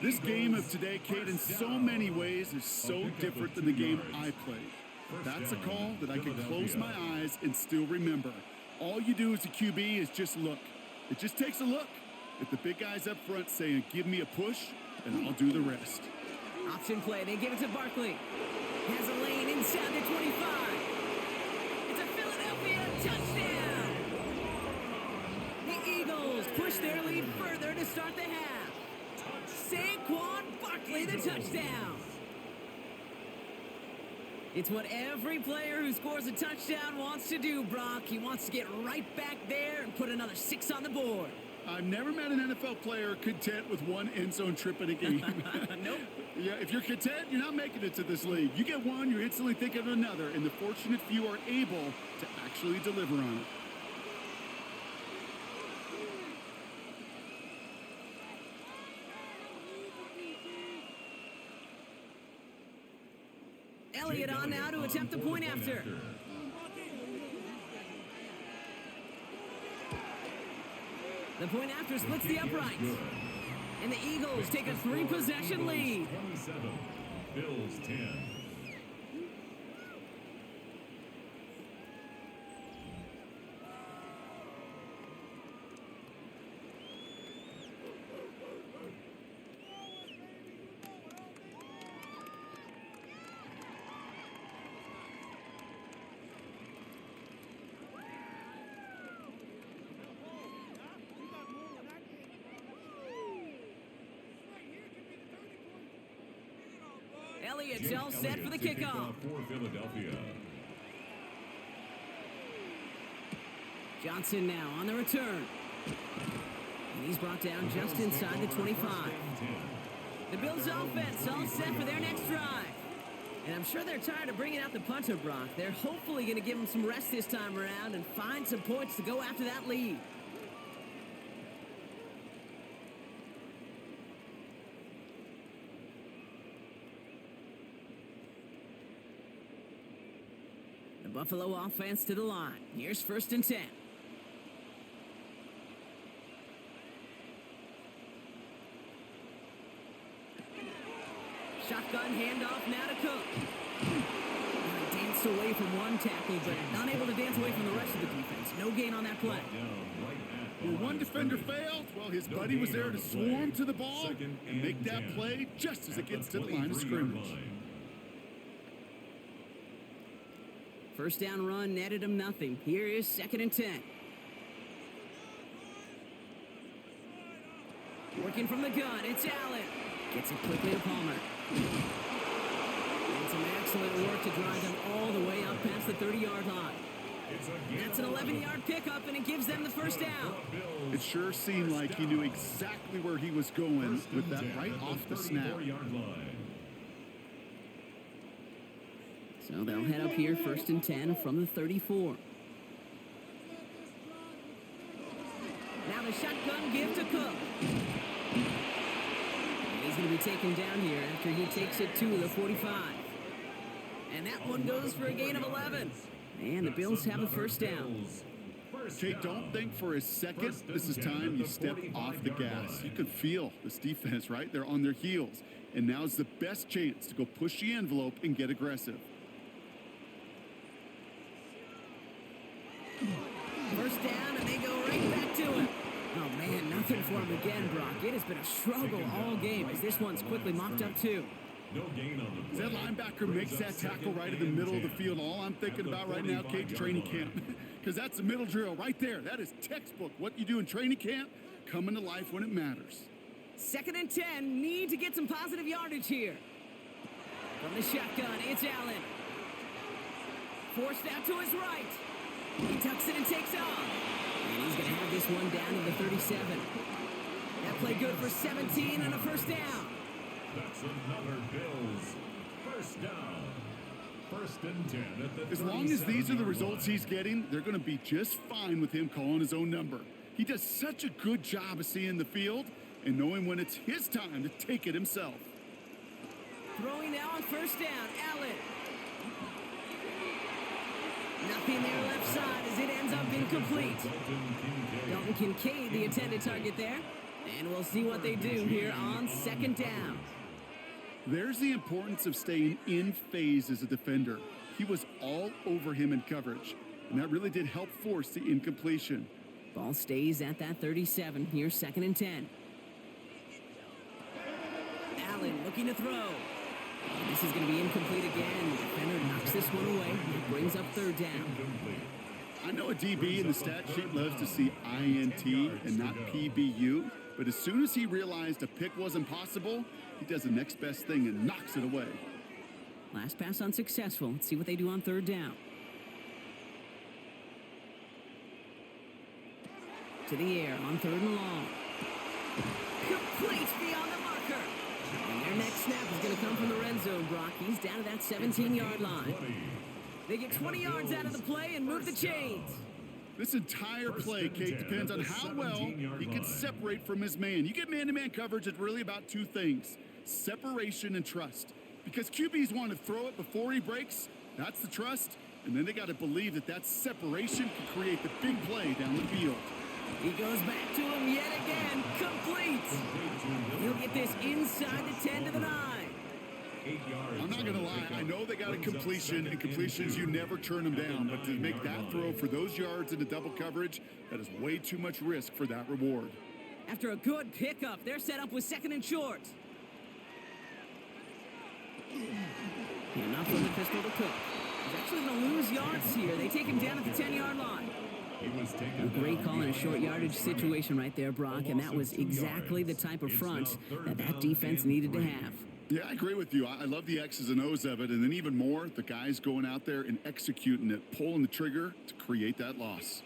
This game of today, Kate, in so many ways is so different than the game I played. That's a call that I can close my eyes and still remember. All you do as a QB is just look. It just takes a look. If the big guy's up front saying, give me a push, then I'll do the rest. Option play. They give it to Barkley. Has a lane inside the 25. It's a Philadelphia touchdown. The Eagles push their lead further to start the half. Saquon Barkley, the touchdown. It's what every player who scores a touchdown wants to do, Brock. He wants to get right back there and put another 6 on the board. I've never met an NFL player content with one end zone trip in a game. Nope. Yeah, if you're content, you're not making it to this league. You get one, you're instantly thinking of another, and the fortunate few are able to actually deliver on it. Elliott on now to attempt the point after. The point after splits the uprights. And the Eagles take a 3-possession lead. 27, Bills 10. Elliott's all set for the kickoff. For Philadelphia. Johnson now on the return. And he's brought down just inside the 25. The Bills offense all set for their next drive. And I'm sure they're tired of bringing out the punter, Brock. They're hopefully going to give him some rest this time around and find some points to go after that lead. The Buffalo offense to the line. Here's 1st and 10. Shotgun handoff now to Cook. Danced away from one tackle, but unable to dance away from the rest of the defense. No gain on that play. When one defender failed, well, his buddy was there to swarm to the ball and make that play just as it gets to the line of scrimmage. 1st down run netted him nothing. Here is 2nd and 10. Working from the gun, it's Allen. Gets it quickly to Palmer. And some excellent work to drive them all the way up past the 30-yard line. That's an 11-yard pickup, and it gives them the 1st down. It sure seemed like he knew exactly where he was going with that right off the snap. So they'll head up here 1st and 10 from the 34. Now the shotgun give to Cook. He's going to be taken down here after he takes it to the 45. And that one goes for a gain of 11. And the Bills have a 1st down. Okay, don't think for a second this is time you step off the gas. You could feel this defense, right? They're on their heels. And now's the best chance to go push the envelope and get aggressive. 1st down, and they go right back to it. Oh, man, nothing for him again, Brock. It has been a struggle all game as this one's quickly mopped up, too. No gain on the As that linebacker makes that tackle right in the middle of the field, all I'm thinking about right now, Kate, training camp. Because that's the middle drill right there. That is textbook. What you do in training camp, coming to life when it matters. 2nd and 10, need to get some positive yardage here. From the shotgun, it's Allen. Forced out to his right. He tucks it and takes off. And he's going to have this one down to the 37. That play good for 17 and a 1st down. That's another Bills 1st down. 1st and 10 at the As long as these are the results he's getting, they're going to be just fine with him calling his own number. He does such a good job of seeing the field and knowing when it's his time to take it himself. Throwing now on 1st down, Allen. Nothing there left side as it ends up incomplete. Dalton Kincaid, the intended target there. And we'll see what they do here on 2nd down. There's the importance of staying in phase as a defender. He was all over him in coverage, and that really did help force the incompletion. Ball stays at that 37. Here's 2nd and 10. Allen looking to throw. This is going to be incomplete again. The defender knocks this one away. It brings up third down. I know a DB in the stat sheet loves to see INT and not PBU, but as soon as he realized a pick wasn't possible, he does the next best thing and knocks it away. Last pass unsuccessful. Let's see what they do on third down. To the air on third and long. Complete beyond the marker. And their next snap is going to come from the red zone, Brock. He's down to that 17-yard line. They get 20 yards out of the play and move the chains. This entire play, Kate, depends on how well he can separate from his man. You get man-to-man coverage, it's really about two things: separation and trust. Because QBs want to throw it before he breaks, that's the trust, and then they got to believe that that separation can create the big play down the field. He goes back to him yet again. Complete. He'll get this inside the 10 to the 9. I'm not going to lie. I know they got a completion, and completions, you never turn them down. But to make that throw for those yards into double coverage, that is way too much risk for that reward. After a good pickup, they're set up with second and short. Enough from the pistol to Cook. He's actually going to lose yards here. They take him down at the 10-yard line. A great call in a short yardage situation right there, Brock, and that was exactly the type of front that defense needed to have. Yeah, I agree with you. I love the X's and O's of it, and then even more, the guys going out there and executing it, pulling the trigger to create that loss.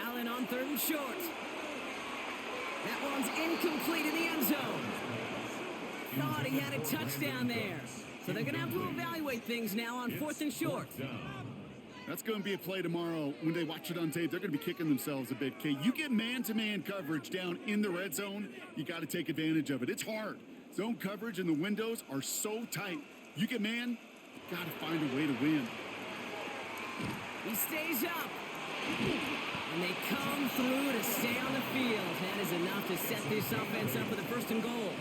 Allen on third and short. That one's incomplete in the end zone. Thought he had a touchdown there. So they're going to have to evaluate things now on fourth and short. That's going to be a play tomorrow. When they watch it on tape, they're going to be kicking themselves a bit. Kate, you get man-to-man coverage down in the red zone, you got to take advantage of it. It's hard. Zone coverage and the windows are so tight. You get man, you got to find a way to win. He stays up. And they come through to stay on the field. That is enough to set this offense up with a first and goal.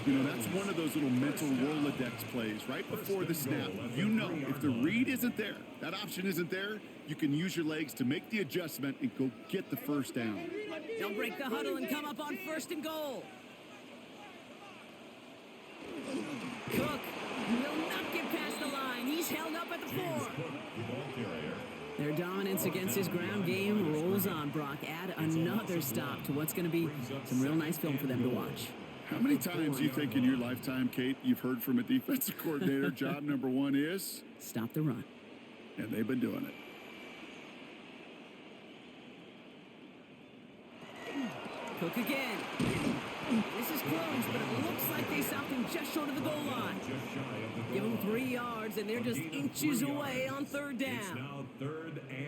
You know, that's one of those little mental Rolodex plays. Right before the snap, you know if the read isn't there, that option isn't there, you can use your legs to make the adjustment and go get the first down. They'll break the huddle and come up on first and goal. Cook will not get past the line. He's held up at the 4. Their dominance against his ground game rolls on, Brock. Add another stop to what's going to be some real nice film for them to watch. How many times do you think in your lifetime, Kate, you've heard from a defensive coordinator, job number one is? Stop the run. And they've been doing it. Cook again. This is close, but it looks like they stopped him just short of the goal line. Give them 3 yards, and they're just inches away on third down.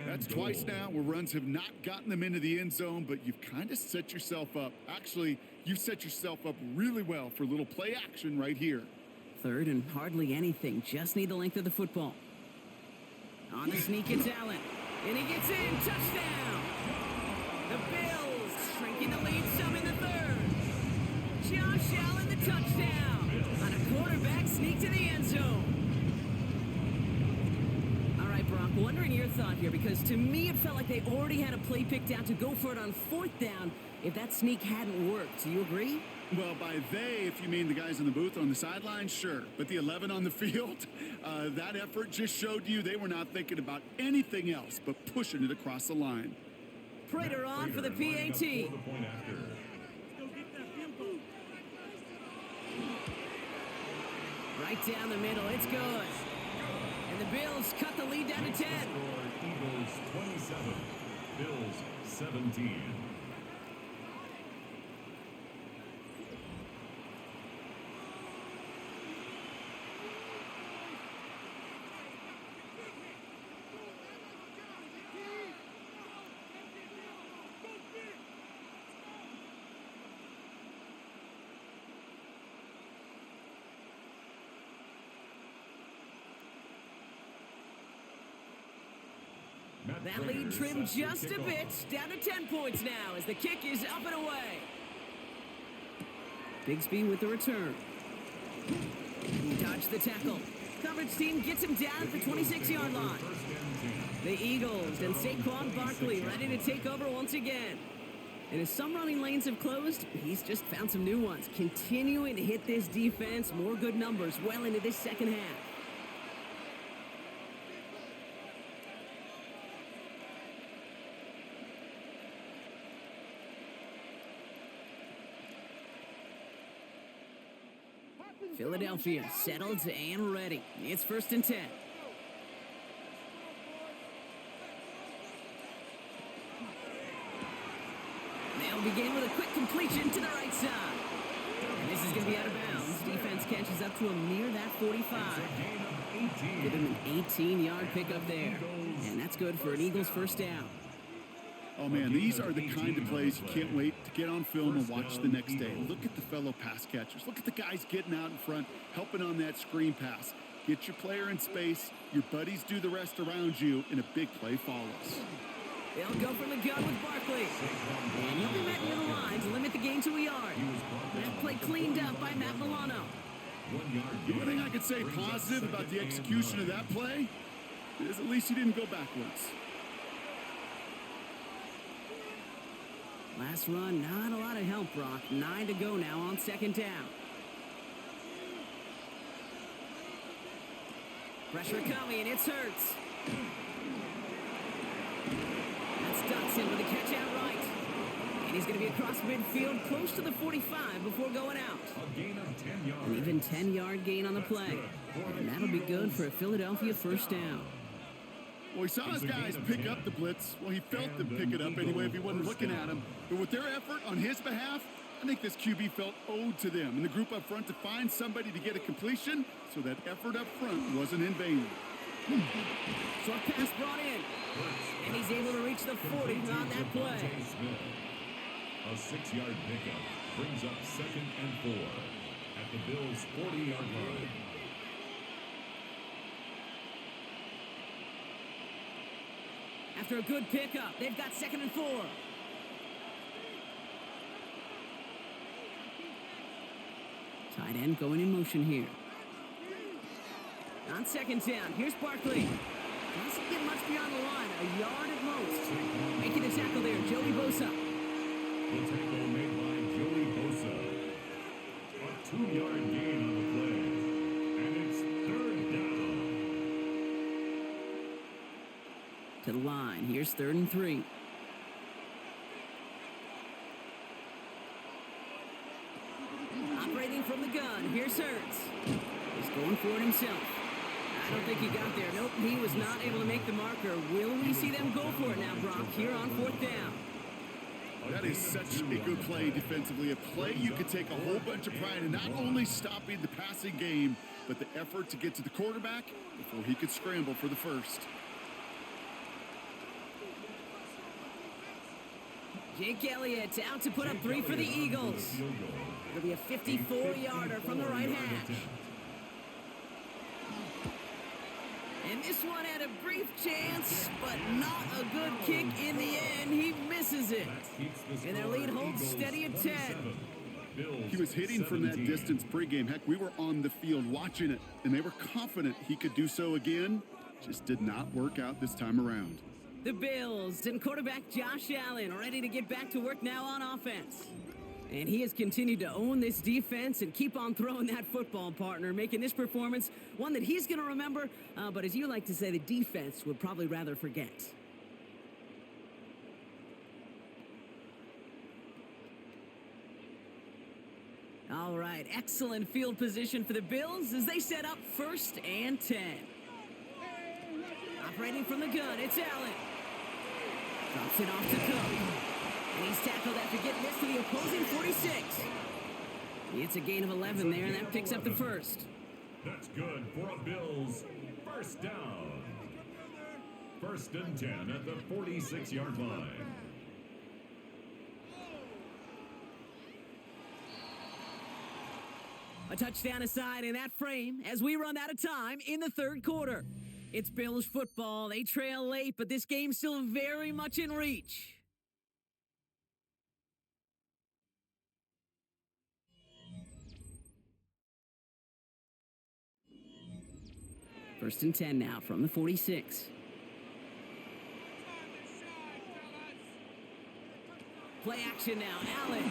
That's twice now where runs have not gotten them into the end zone, but you've kind of set yourself up. Actually, you've set yourself up really well for a little play action right here. Third and hardly anything. Just need the length of the football. On the sneak, it's Allen. And he gets in. Touchdown! The Bills shrinking the lead some in the third. Josh Allen, the touchdown. On a quarterback sneak to the end zone. All right, Brock, wondering your thought here, because to me it felt like they already had a play picked out to go for it on fourth down if that sneak hadn't worked. Do you agree? Well, by they, if you mean the guys in the booth on the sideline, sure. But the 11 on the field, that effort just showed you they were not thinking about anything else but pushing it across the line. Prater on for the PAT. Right down the middle, it's good. And the Bills cut the lead down to 10. Eagles 27, Bills 17. That lead trimmed just a bit, down to 10 points now as the kick is up and away. Bigsby with the return. He dodged the tackle. Coverage team gets him down at the 26-yard line. The Eagles and Saquon Barkley ready to take over once again. And as some running lanes have closed, he's just found some new ones, continuing to hit this defense. More good numbers well into this second half. Philadelphia settled and ready. It's 1st and 10. They'll begin with a quick completion to the right side. And this is going to be out of bounds. Defense catches up to him near that 45. Give him an 18-yard pickup there. And that's good for an Eagles first down. Oh, man, these are the kind of plays you can't wait to get on film and watch the next day. Look at the fellow pass catchers. Look at the guys getting out in front, helping on that screen pass. Get your player in space, your buddies do the rest around you, and a big play follows. They'll go from the gun with Barkley. And he'll be met near the line to limit the gain to a yard. That play cleaned up by Matt Milano. The one thing I could say positive about the execution of that play is at least he didn't go backwards. Last run, not a lot of help, Brock. 9 to go now on 2nd down. Pressure coming, it's Hurts. That's Dotson with a catch out right. And he's going to be across midfield, close to the 45 before going out. A gain of 10 yards. An even 10-yard gain on the play. And that'll be good for a Philadelphia first down. Well, he saw his guys pick up the blitz. Well, he felt them pick it up anyway if he wasn't looking at him. But with their effort on his behalf, I think this QB felt owed to them and the group up front to find somebody to get a completion so that effort up front wasn't in vain. Short pass brought in. And he's able to reach the 40 on that play. A 6-yard pickup brings up 2nd and 4 at the Bills' 40-yard line. After a good pickup, they've got 2nd and 4. Tight end going in motion here. On 2nd down, here's Barkley. Doesn't get much beyond the line, a yard at most. Making the tackle there, Joey Bosa. The tackle made by Joey Bosa. A 2-yard gain on the play. And it's 3rd down. To the line, here's 3rd and 3. Operating from the gun, here's Hurts. He's going for it himself. I don't think he got there. Nope, he was not able to make the marker. Will we see them go for it now, Brock, here on 4th down? That is such a good play defensively. A play you could take a whole bunch of pride in not only stopping the passing game, but the effort to get to the quarterback before he could scramble for the first. Jake Elliott out to put up 3 for the Eagles. It'll be a 54-yarder from the right hash. And this one had a brief chance, but not a good kick in the end. He misses it. And their lead holds steady at 10. He was hitting from that distance pregame. Heck, we were on the field watching it, and they were confident he could do so again. Just did not work out this time around. The Bills and quarterback Josh Allen ready to get back to work now on offense. And he has continued to own this defense and keep on throwing that football, partner, making this performance one that he's going to remember, but as you like to say, the defense would probably rather forget. All right, excellent field position for the Bills as they set up 1st and 10. Operating from the gun, it's Allen. Drops it off to Cook. And he's tackled after getting this to the opposing 46. It's a gain of 11 there, and that picks up the first. That's good for a Bills first down. 1st and 10 at the 46-yard line. A touchdown aside in that frame as we run out of time in the 3rd quarter. It's Bills football. They trail late, but this game's still very much in reach. First and 10 now from the 46. Play action now. Allen.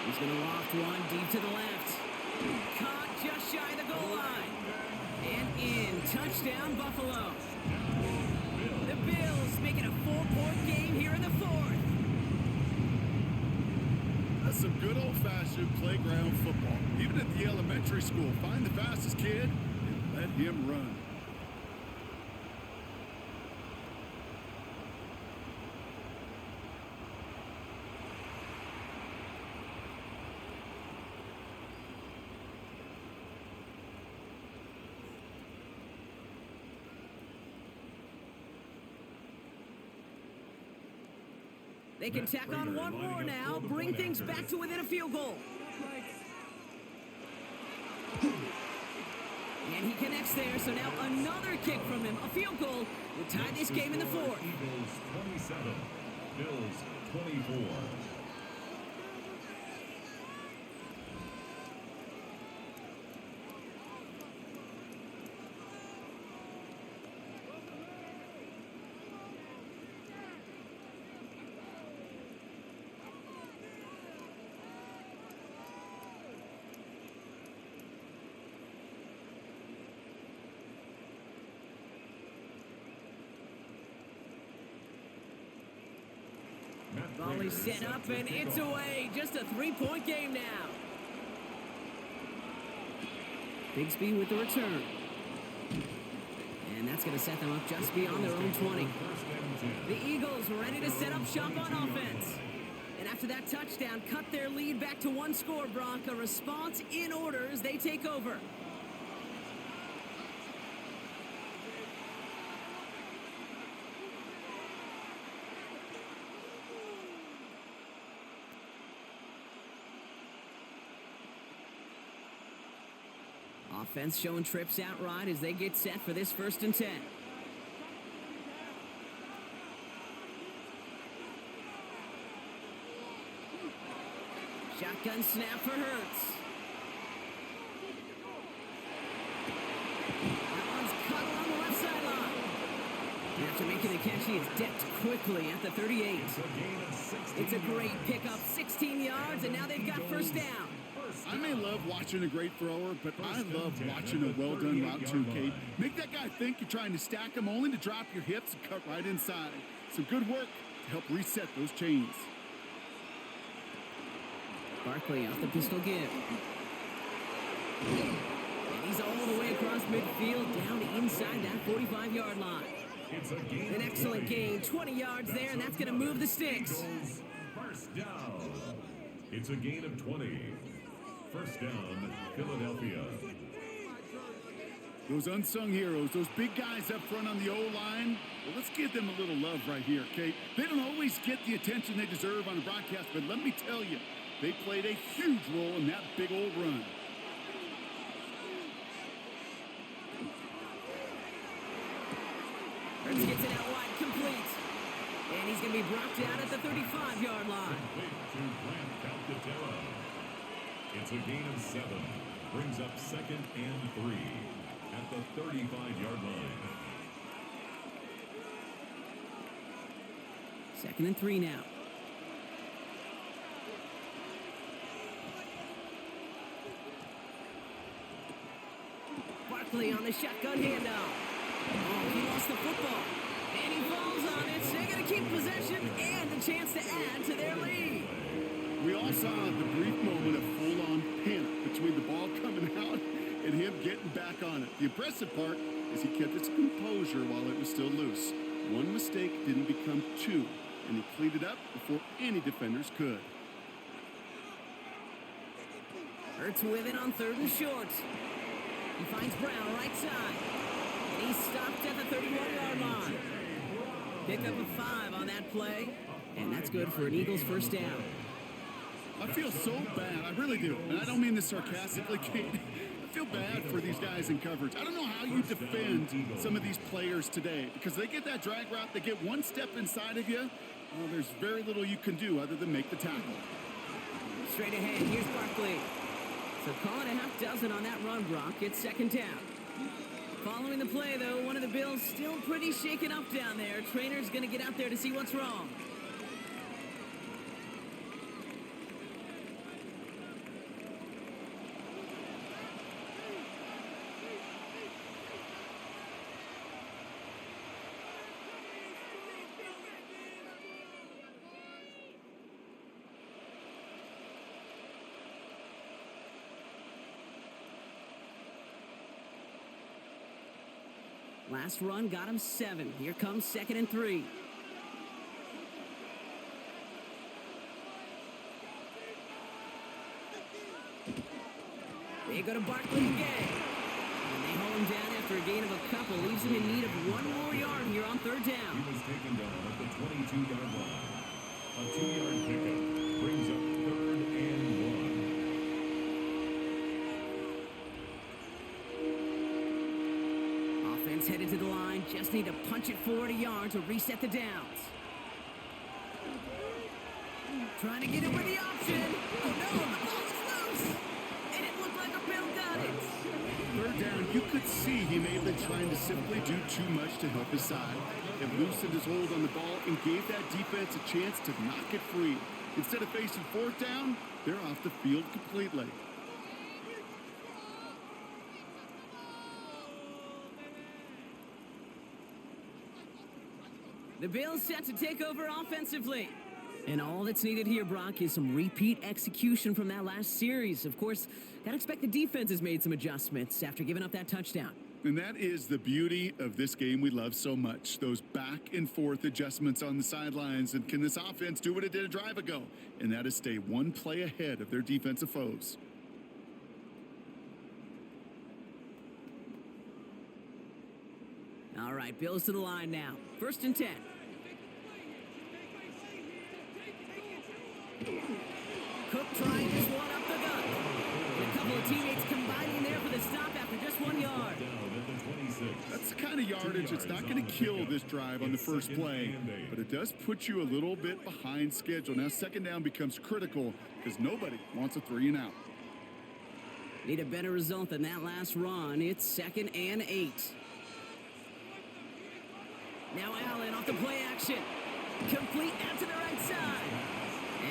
He's going to loft one deep to the left. Caught just shy of the goal line. And in. Touchdown, Buffalo. The Bills make it a 4-point game here in the fourth. That's some good old-fashioned playground football. Even at the elementary school, find the fastest kid and let him run. They can tack on one more now, bring things back to within a field goal. And he connects there, so now another kick from him. A field goal will tie this game in the fourth. Eagles 27, Bills 24. Volley set up, and it's away. Just a 3-point game now. Bigsby with the return. And that's going to set them up just beyond their own 20. The Eagles ready to set up shop on offense. And after that touchdown, cut their lead back to one score, Brock. A response in order as they take over. Offense showing trips out right as they get set for this 1st and 10. Shotgun snap for Hurts. That one's cut along the left sideline. After making the catch, he is decked quickly at the 38. It's a great pickup, 16 yards, and now they've got 1st down. I may love watching a great thrower, but I love watching a well-done route too, Kate. Make that guy think you're trying to stack him only to drop your hips and cut right inside. Some good work to help reset those chains. Barkley off the pistol give. And he's all the way across midfield down inside that 45-yard line. An excellent gain, 20 yards there, and that's going to move the sticks. First down. It's a gain of 20. First down, Philadelphia. Those unsung heroes, those big guys up front on the O-line, well, let's give them a little love right here, Kate. They don't always get the attention they deserve on the broadcast, but let me tell you, they played a huge role in that big old run. Hurts gets it out wide, complete. And he's going to be brought down at the 35-yard line. It's a gain of 7. Brings up 2nd and 3 at the 35-yard line. 2nd and 3 now. Barkley on the shotgun handoff. Oh, he lost the football. And he falls on it. So they're going to keep possession and a chance to add to their lead. We all saw the brief moment of full-on panic between the ball coming out and him getting back on it. The impressive part is he kept his composure while it was still loose. One mistake didn't become two, and he cleaned it up before any defenders could. Hurts with it on 3rd and short. He finds Brown right side. And he's stopped at the 31-yard line. Pick up a 5 on that play. And that's good for an Eagles 1st down. I feel so bad, I really do. And I don't mean this sarcastically, Kate. I feel bad for these guys in coverage. I don't know how you defend some of these players today because they get that drag route, they get one step inside of you. Well, there's very little you can do other than make the tackle. Straight ahead, here's Barkley. So call it a half dozen on that run, Brock. It's 2nd down. Following the play, though, one of the Bills still pretty shaken up down there. Trainer's going to get out there to see what's wrong. Last run got him 7. Here comes 2nd and 3. They go to Barkley again. And they hold him down after a gain of a couple. Leaves him in need of 1 more yard here on 3rd down. He was taken down at the 22-yard line. A 2-yard pickup brings up 3rd and 1. Offense headed to the line. Just need to punch it forward a yard to reset the downs. Trying to get it with the option. Oh no, the ball is loose. And it looked like a Bill got it. 3rd down, you could see he may have been trying to simply do too much to help his side. It loosened his hold on the ball and gave that defense a chance to knock it free. Instead of facing 4th down, they're off the field completely. The Bills set to take over offensively. And all that's needed here, Brock, is some repeat execution from that last series. Of course, gotta expect the defense has made some adjustments after giving up that touchdown. And that is the beauty of this game we love so much. Those back and forth adjustments on the sidelines. And can this offense do what it did a drive ago? And that is stay 1 play ahead of their defensive foes. All right, Bills to the line now. 1st and 10. Cook trying this one up the gut. And a couple of teammates combining there for the stop after just 1 yard. That's the kind of yardage it's not going to kill this drive on the first play, but it does put you a little bit behind schedule. Now 2nd down becomes critical because nobody wants a 3 and out. Need a better result than that last run. It's 2nd and 8. Now Allen off the play action. Complete out to the right side.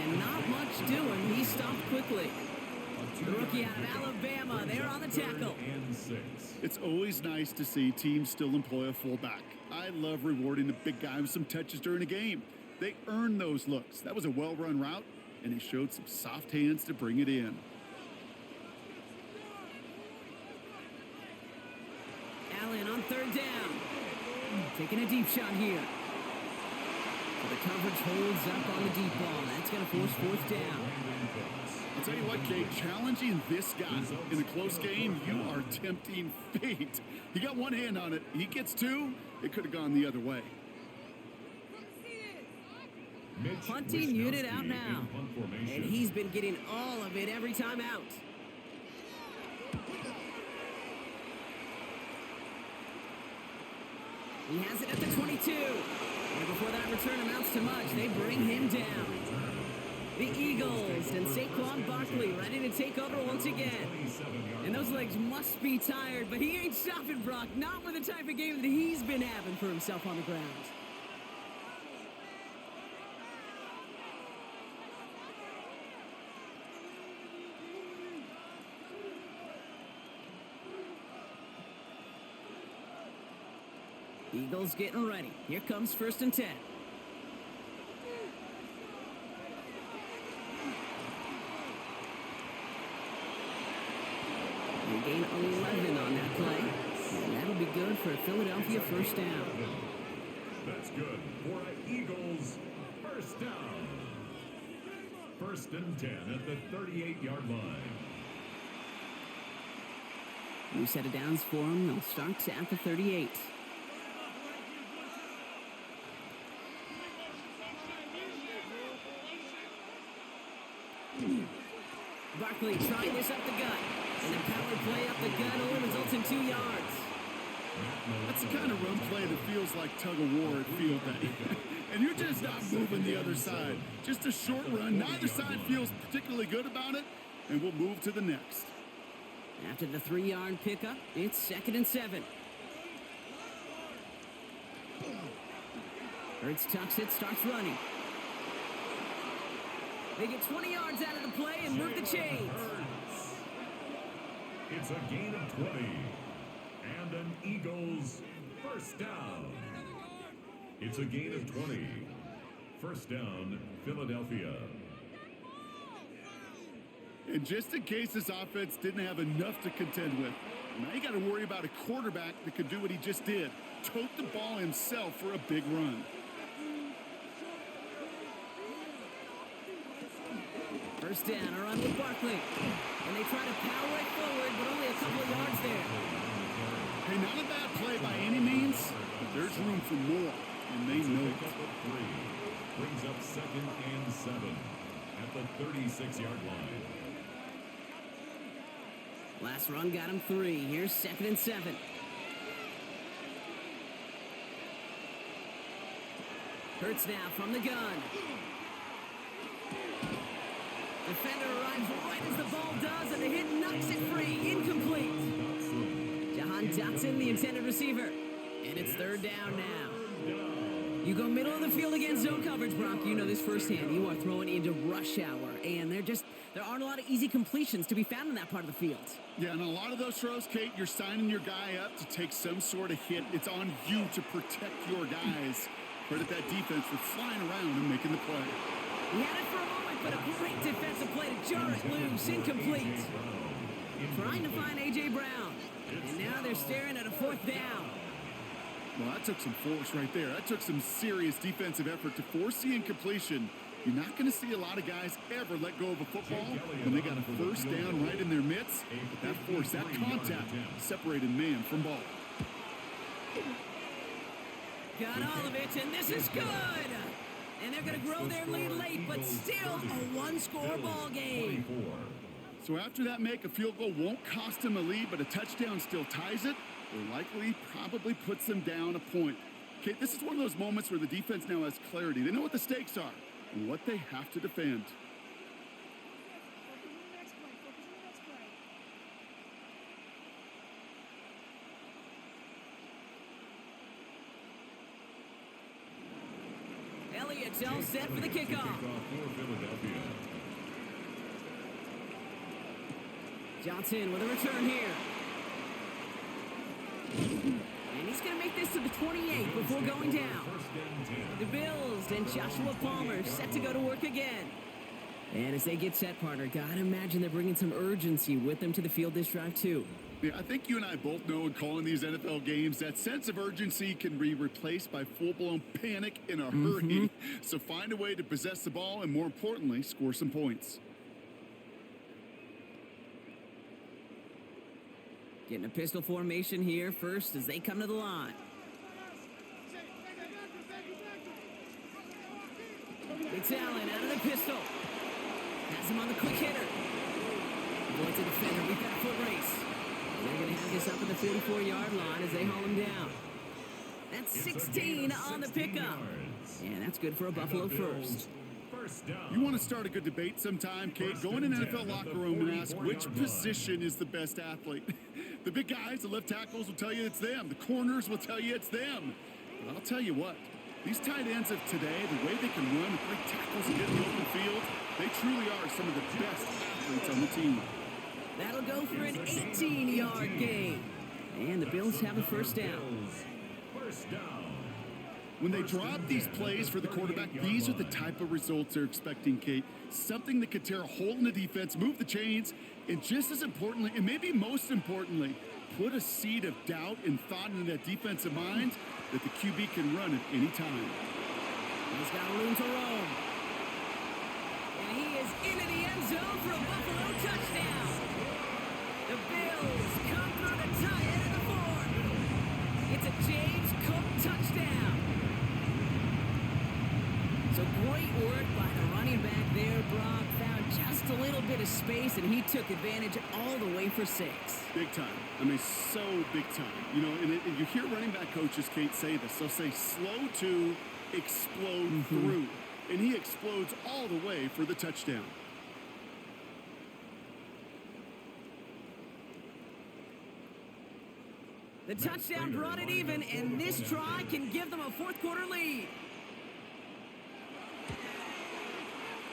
And not much doing. He stopped quickly. The rookie out of Alabama, they're on the tackle. It's always nice to see teams still employ a fullback. I love rewarding the big guy with some touches during a game. They earn those looks. That was a well-run route, and he showed some soft hands to bring it in. Allen on 3rd down. Taking a deep shot here. So the coverage holds up on the deep ball. That's going to force 4th down. I'll tell you what, Kate, challenging this guy in a close game, you are tempting fate. He got 1 hand on it. He gets 2. It could have gone the other way. Punting unit out now. And he's been getting all of it every time out. He has it at the 22. And before that return amounts to much, they bring him down. The Eagles and Saquon Barkley ready to take over once again. And those legs must be tired, but he ain't stopping, Brock. Not with the type of game that he's been having for himself on the ground. Eagles getting ready. Here comes 1st and 10. They gain 11 on that play. And that'll be good for a Philadelphia 1st down. That's good for an Eagles 1st down. 1st and 10 at the 38-yard line. New set of downs for them. They'll start at the 38. Barkley trying this up the gut. And a power play up the gut only results in 2 yards. That's the kind of run play that feels like tug-of-war at field day. And you're just not moving the other side. Just a short run. Neither side feels particularly good about it. And we'll move to the next. After the 3-yard pickup, it's 2nd and 7. Hurts tucks it, starts running. They get 20 yards out of the play and move the chains. It's a gain of 20. And an Eagles 1st down. It's a gain of 20. 1st down, Philadelphia. And just in case this offense didn't have enough to contend with, Now you got to worry about a quarterback that could do what he just did. Tote the ball himself for a big run. First down, a run with Barkley. And they try to power it forward, but only a couple of yards there. Hey, not a bad play by any means, but there's room for more, and they know it. Brings up 2nd and 7 at the 36-yard line. Last run got him 3. Here's 2nd and 7. Hurts now from the gun. Defender arrives right as the ball does, and the hit knocks it free. Incomplete. Jahan Dotson, the intended receiver. And it's 3rd down now. You go middle of the field against zone coverage, Bronk. You know this firsthand. You are throwing into rush hour, and there aren't a lot of easy completions to be found in that part of the field. Yeah, and a lot of those throws, Kate, you're signing your guy up to take some sort of hit. It's on you to protect your guys. Credit that defense for flying around and making the play. He had it for a moment, but a great defensive play to jar it loose. Incomplete. Trying to find A.J. Brown. And now they're staring at a 4th down. Well, that took some force right there. That took some serious defensive effort to force the incompletion. You're not going to see a lot of guys ever let go of a football when they got a 1st down right in their midst. But that force, that contact, separated man from ball. Got all of it, and this is good. And they're going to grow their lead late, but still a 1-score ball game. So after that make, a field goal won't cost them a lead, but a touchdown still ties it, or likely probably puts them down a point. Okay, this is one of those moments where the defense now has clarity. They know what the stakes are and what they have to defend. Elliott's all set for the kickoff. For Philadelphia. Johnson with a return here. And he's going to make this to the 28 before going down. The Bills and Joshua Palmer set to go to work again. And as they get set, partner, gotta imagine they're bringing some urgency with them to the field this drive, too. Yeah, I think you and I both know in calling these NFL games, that sense of urgency can be replaced by full-blown panic in a hurry. So find a way to possess the ball and, more importantly, score some points. Getting a pistol formation here first as they come to the line. It's Allen out of the pistol. Has him on the quick hitter. Avoids the defender. We've got a foot race. They're going to have this up at the 44-yard line as they haul him down. That's 16 on the pickup. And that's good for a Buffalo first. You want to start a good debate sometime, Kate? Go in an NFL locker room and ask which position is the best athlete. The big guys, the left tackles will tell you it's them. The corners will tell you it's them. But I'll tell you what, these tight ends of today, the way they can run and break tackles and get in the open field, they truly are some of the best athletes on the team. That'll go for an 18-yard gain. And the Bills have a first down. When they drop these plays for the quarterback, these are the type of results they're expecting, Kate. Something that could tear a hole in the defense, move the chains, and just as importantly, and maybe most importantly, put a seed of doubt and thought into that defensive mind that the QB can run at any time. He's got room to roam. And he is into the end zone for a Buffalo touchdown. The Bills come through to tie it in the fourth. It's a James Cook touchdown. So great work by the running back there. Brock found just a little bit of space, and he took advantage all the way for 6. Big time. I mean, so big time. You know, and you hear running back coaches, Kate, say this. They'll say slow to explode through. And he explodes all the way for the touchdown. The touchdown brought it even, and this try can give them a fourth-quarter lead.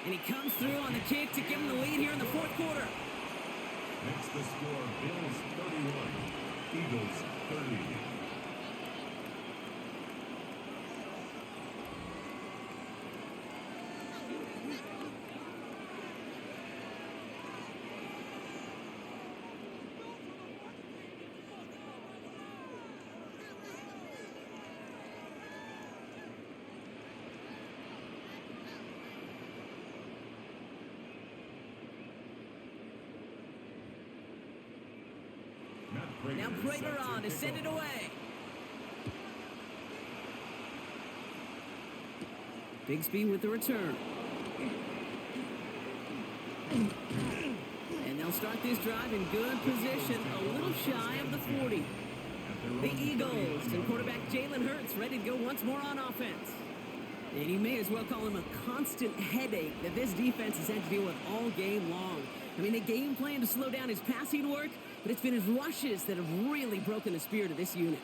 And he comes through on the kick to give them the lead here in the fourth quarter. Makes the score Bills 31, Eagles 30. Prater on to send it away. Bigsby with the return. And they'll start this drive in good position, a little shy of the 40. The Eagles and quarterback Jalen Hurts ready to go once more on offense. And you may as well call him a constant headache that this defense has had to deal with all game long. I mean, they game plan to slow down his passing work, but it's been his rushes that have really broken the spirit of this unit.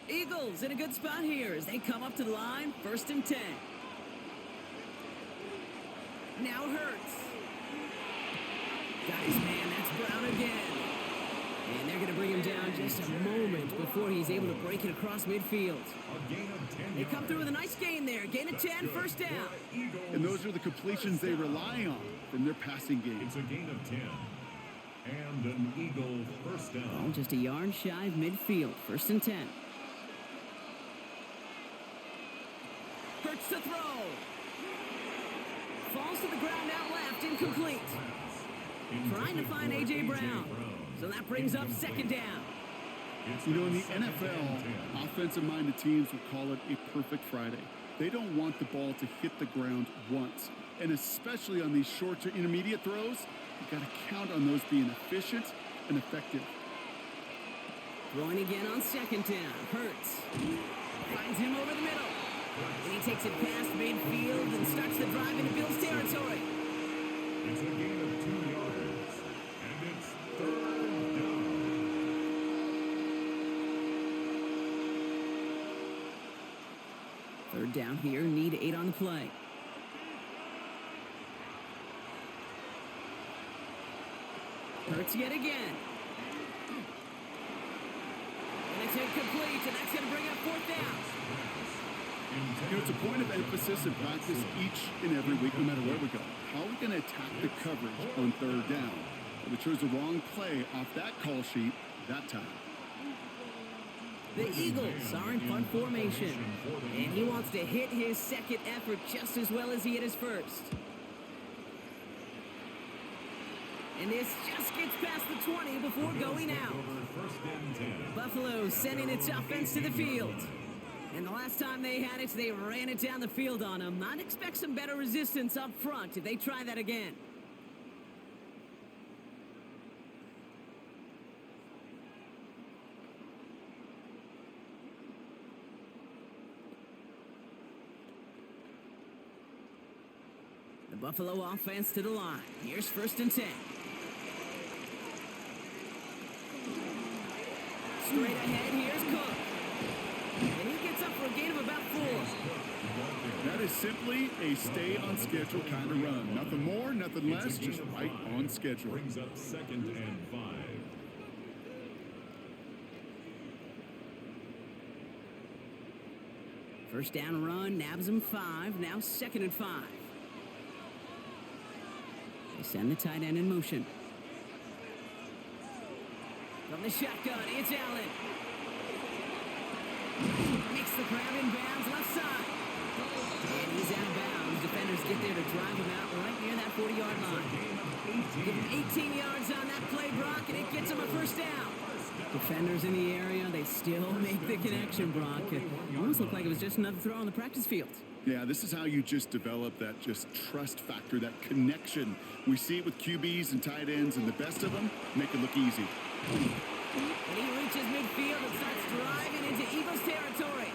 Eagles in a good spot here as they come up to the line, 1st and 10. Now Hurts. Got his man, that's Brown again. And they're going to bring him down just a moment before he's able to break it across midfield. They come through with a nice gain there. Gain of 10, 1st down. And those are the completions they rely on from their passing game. It's a gain of 10. And an Eagle 1st down. Well, just a yard shy of midfield, 1st and 10. Hurts to throw. Falls to the ground out left, incomplete. Trying to find A.J. Brown. So that brings up 2nd down. You know, in the NFL, offensive-minded teams would call it a perfect Friday. They don't want the ball to hit the ground once. And especially on these short to intermediate throws, you've got to count on those being efficient and effective. Throwing again on 2nd down. Hurts. Finds him over the middle. And he takes it past midfield and starts the drive into Bill's territory. It's a gain of 2 yards. And it's 3rd down. Third down here, need 8 on the play. Hurts yet again. And it's incomplete, and that's going to bring up 4th down. You know, it's a point of emphasis in practice each and every week, no matter where we go. How are we going to attack the coverage on 3rd down? Well, they chose the wrong play off that call sheet that time. The Eagles are in punt formation, and he wants to hit his 2nd effort just as well as he hit his 1st. And this just gets past the 20 before going out. Buffalo sending its offense to the field. And the last time they had it, they ran it down the field on them. I'd expect some better resistance up front if they try that again. The Buffalo offense to the line. Here's 1st and 10. Straight ahead, here's Cook. And he gets up for a gain of about 4. That is simply a stay-on-schedule kind of run. Nothing more, nothing less, just right on schedule. Brings up 2nd and 5. First down run, nabs him 5. Now 2nd and 5. They send the tight end in motion. From the shotgun, it's Allen. Makes the grab in bounds, left side. And he's out of bounds. Defenders get there to drive him out right near that 40-yard line. Give him 18 yards on that play, Brock, and it gets him a 1st down. Defenders in the area, they still make the connection, Brock. It almost looked like it was just another throw on the practice field. Yeah, this is how you just develop that just trust factor, that connection. We see it with QBs and tight ends, and the best of them make it look easy. And he reaches midfield and starts driving into Eagles territory.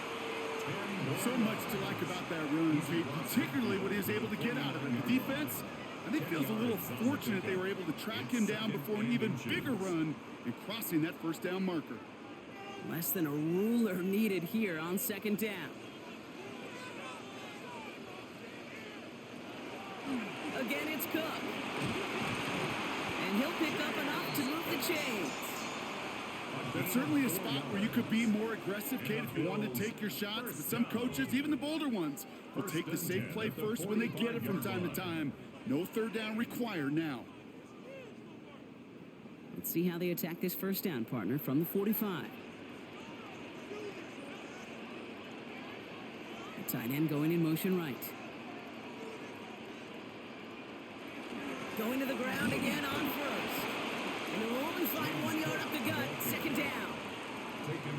So much to like about that run, Pete, particularly what he was able to get out of it. The defense, I think, feels a little fortunate they were able to track him down before an even bigger run and crossing that 1st down marker. Less than a ruler needed here on 2nd down. Again, it's Cook. And he'll pick up enough to move the chains. That's certainly a spot where you could be more aggressive, Kate, if you want to take your shots. But some coaches, even the bolder ones, will take the safe play first when they get it from time to time. No 3rd down required now. Let's see how they attack this 1st down, partner, from the 45. The tight end going in motion right. Going to the ground again on first. And they'll only find 1 yard up the gut. Second down.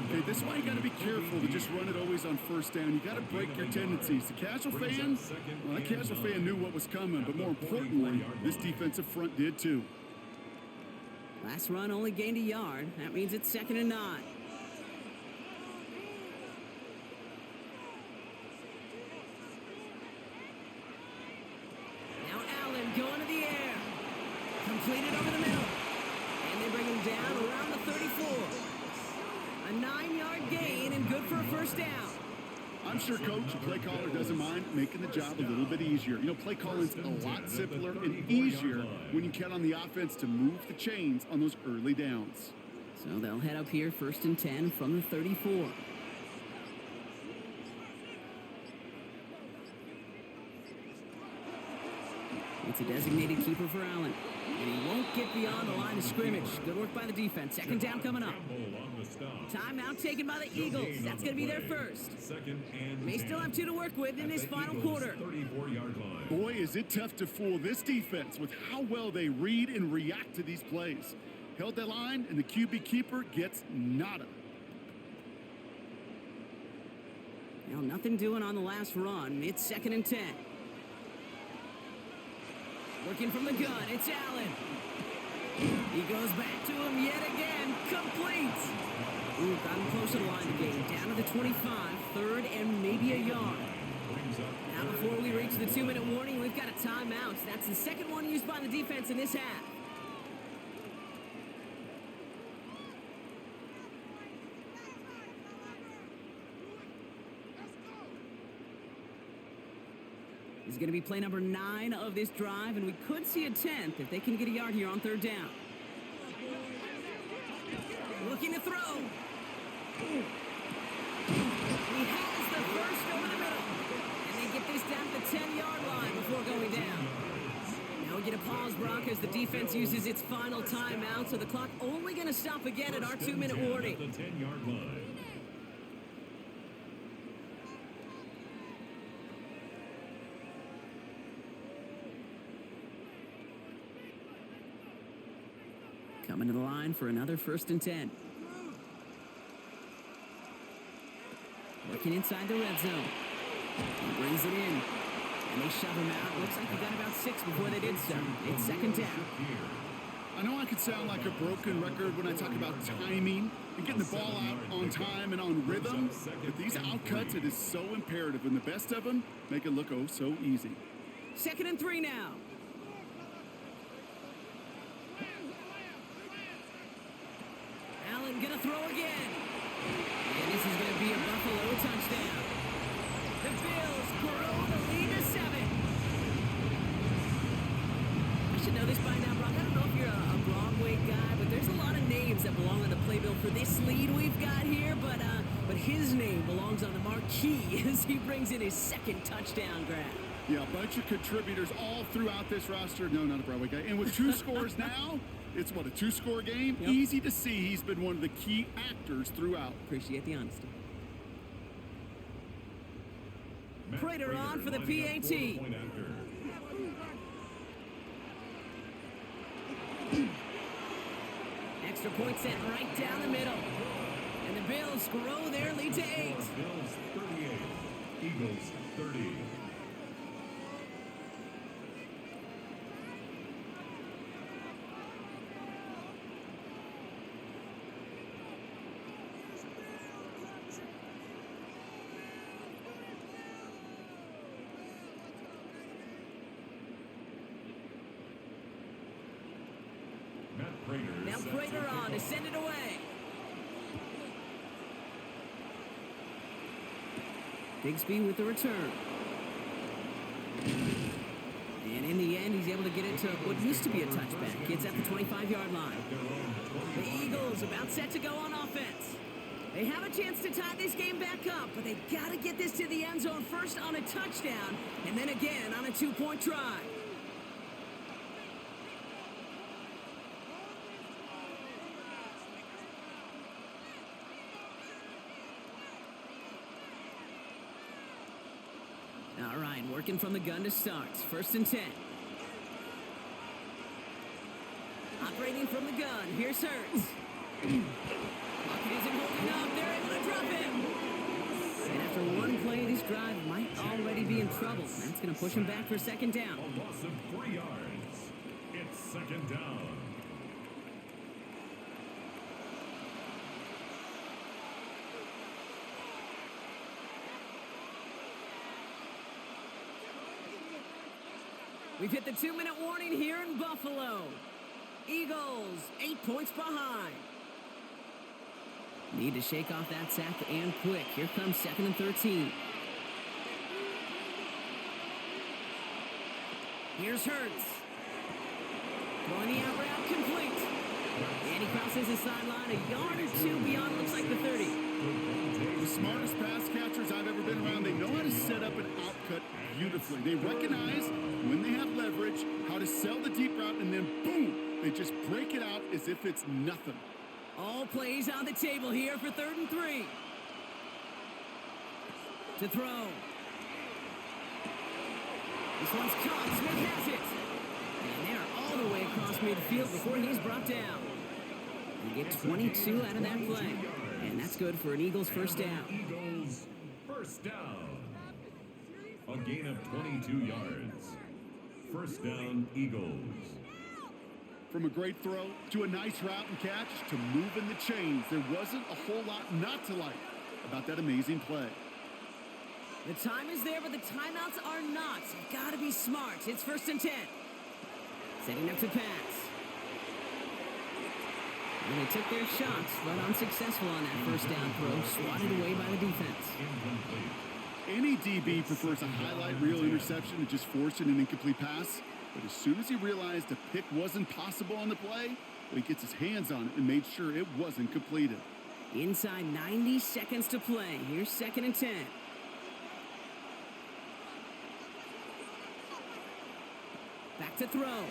Okay, this is why you got to be careful to just run it always on first down. You got to break your tendencies. The casual fan, well, that casual fan knew what was coming, but more importantly, this defensive front did too. Last run only gained a yard. That means it's 2nd and 9. Now Allen going to the air. Completed over the middle. And they bring him down around the 34. A 9-yard gain and good for a first down. I'm sure Coach, the play caller, doesn't mind making the job a little bit easier. You know, play calling's a lot simpler and easier when you count on the offense to move the chains on those early downs. So they'll head up here 1st and 10 from the 34. It's a designated keeper for Allen. And he won't get beyond the line of scrimmage. Good work by the defense. 2nd down coming up. Timeout taken by the Eagles. That's going to be their first. May still have 2 to work with in this final quarter. Boy, is it tough to fool this defense with how well they read and react to these plays. Held that line, and the QB keeper gets nada. Well, nothing doing on the last run. It's 2nd and 10. Working from the gun, it's Allen. He goes back to him yet again. Complete. Ooh, got him close to the line to gain. Down to the 25, 3rd and maybe a yard. Now before we reach the 2-minute warning, we've got a timeout. That's the second one used by the defense in this half. This is going to be play number 9 of this drive, and we could see a 10th if they can get a yard here on 3rd down. Looking to throw. He has the first over the middle. And they get this down to the 10-yard line before going down. Now we get a pause, Brock, as the defense uses its final timeout, so the clock only going to stop again at our 2-minute warning. The 10-yard line. Coming to the line for another 1st and 10. Working inside the red zone. He brings it in. And they shove him out. Looks like he got about 6 before they did so. It's 2nd down. I know I could sound like a broken record when I talk about timing and getting the ball out on time and on rhythm, but these outcuts, it is so imperative, and the best of them make it look oh so easy. 2nd and 3 now. Allen gonna throw again. And this is gonna be a Buffalo touchdown. The Bills grow the lead to 7. I should know this by now, Brock. I don't know if you're a Broadway guy, but there's a lot of names that belong on the playbill for this lead we've got here, but his name belongs on the marquee as he brings in his 2nd touchdown grab. Yeah, a bunch of contributors all throughout this roster. No, not a Broadway guy. And with 2 scores now, it's what, a 2-score game? Yep. Easy to see he's been one of the key actors throughout. Appreciate the honesty. Prater on for the PAT. Extra point set right down the middle. And the Bills grow their lead to 8. Bills 38, Eagles 30. Now Prater on to send it away. Bigsby with the return. And in the end, he's able to get it to what used to be a touchback. It's at the 25-yard line. The Eagles about set to go on offense. They have a chance to tie this game back up, but they got to get this to the end zone first on a touchdown, and then again on a 2-point try. All right, working from the gun to start. 1st and 10. Operating from the gun, here's Hurts. Pocket isn't holding up, they're able to drop him. And after one play, this drive might already be in trouble. That's going to push him back for second down. A loss of 3 yards. It's second down. We've hit the 2-minute warning here in Buffalo. Eagles, 8 points behind. Need to shake off that sack and quick. Here comes 2nd and 13. Here's Hurts. Throwing the out route complete. And he crosses the sideline a yard or two beyond, looks like the 30. The smartest pass catchers I've ever been around, they know how to set up an outcut beautifully. They recognize when they have leverage, how to sell the deep route, and then boom, they just break it out as if it's nothing. All plays on the table here for 3rd and 3. To throw. This one's caught. Smith has it. And they're all the way across midfield before he's brought down. They get 22 out of that play. And that's good for an Eagles first down. Eagles first down. A gain of 22 yards. First down, Eagles. From a great throw to a nice route and catch to moving the chains, there wasn't a whole lot not to like about that amazing play. The time is there, but the timeouts are not. You've got to be smart. It's 1st and 10. Setting up to pass. And they took their shots, but unsuccessful on that first down throw, swatted away by the defense. Incomplete. Any DB prefers a highlight reel interception to just forcing an incomplete pass. But as soon as he realized a pick wasn't possible on the play, well, he gets his hands on it and made sure it wasn't completed. Inside 90 seconds to play. Here's 2nd and 10. Back to throw.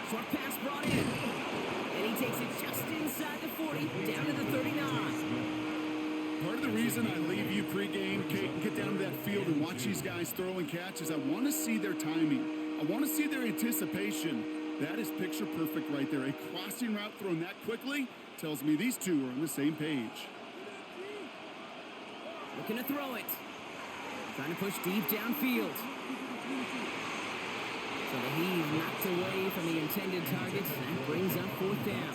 Short pass brought in. And he takes it just inside the 40, down to the 39. Part of the reason I leave you pregame, Kate, and get down to that field and watch these guys throw and catch is I want to see their timing. I want to see their anticipation. That is picture perfect right there. A crossing route thrown that quickly tells me these two are on the same page. Looking to throw it. Trying to push deep downfield. So the heave knocked away from the intended target. That brings up 4th down.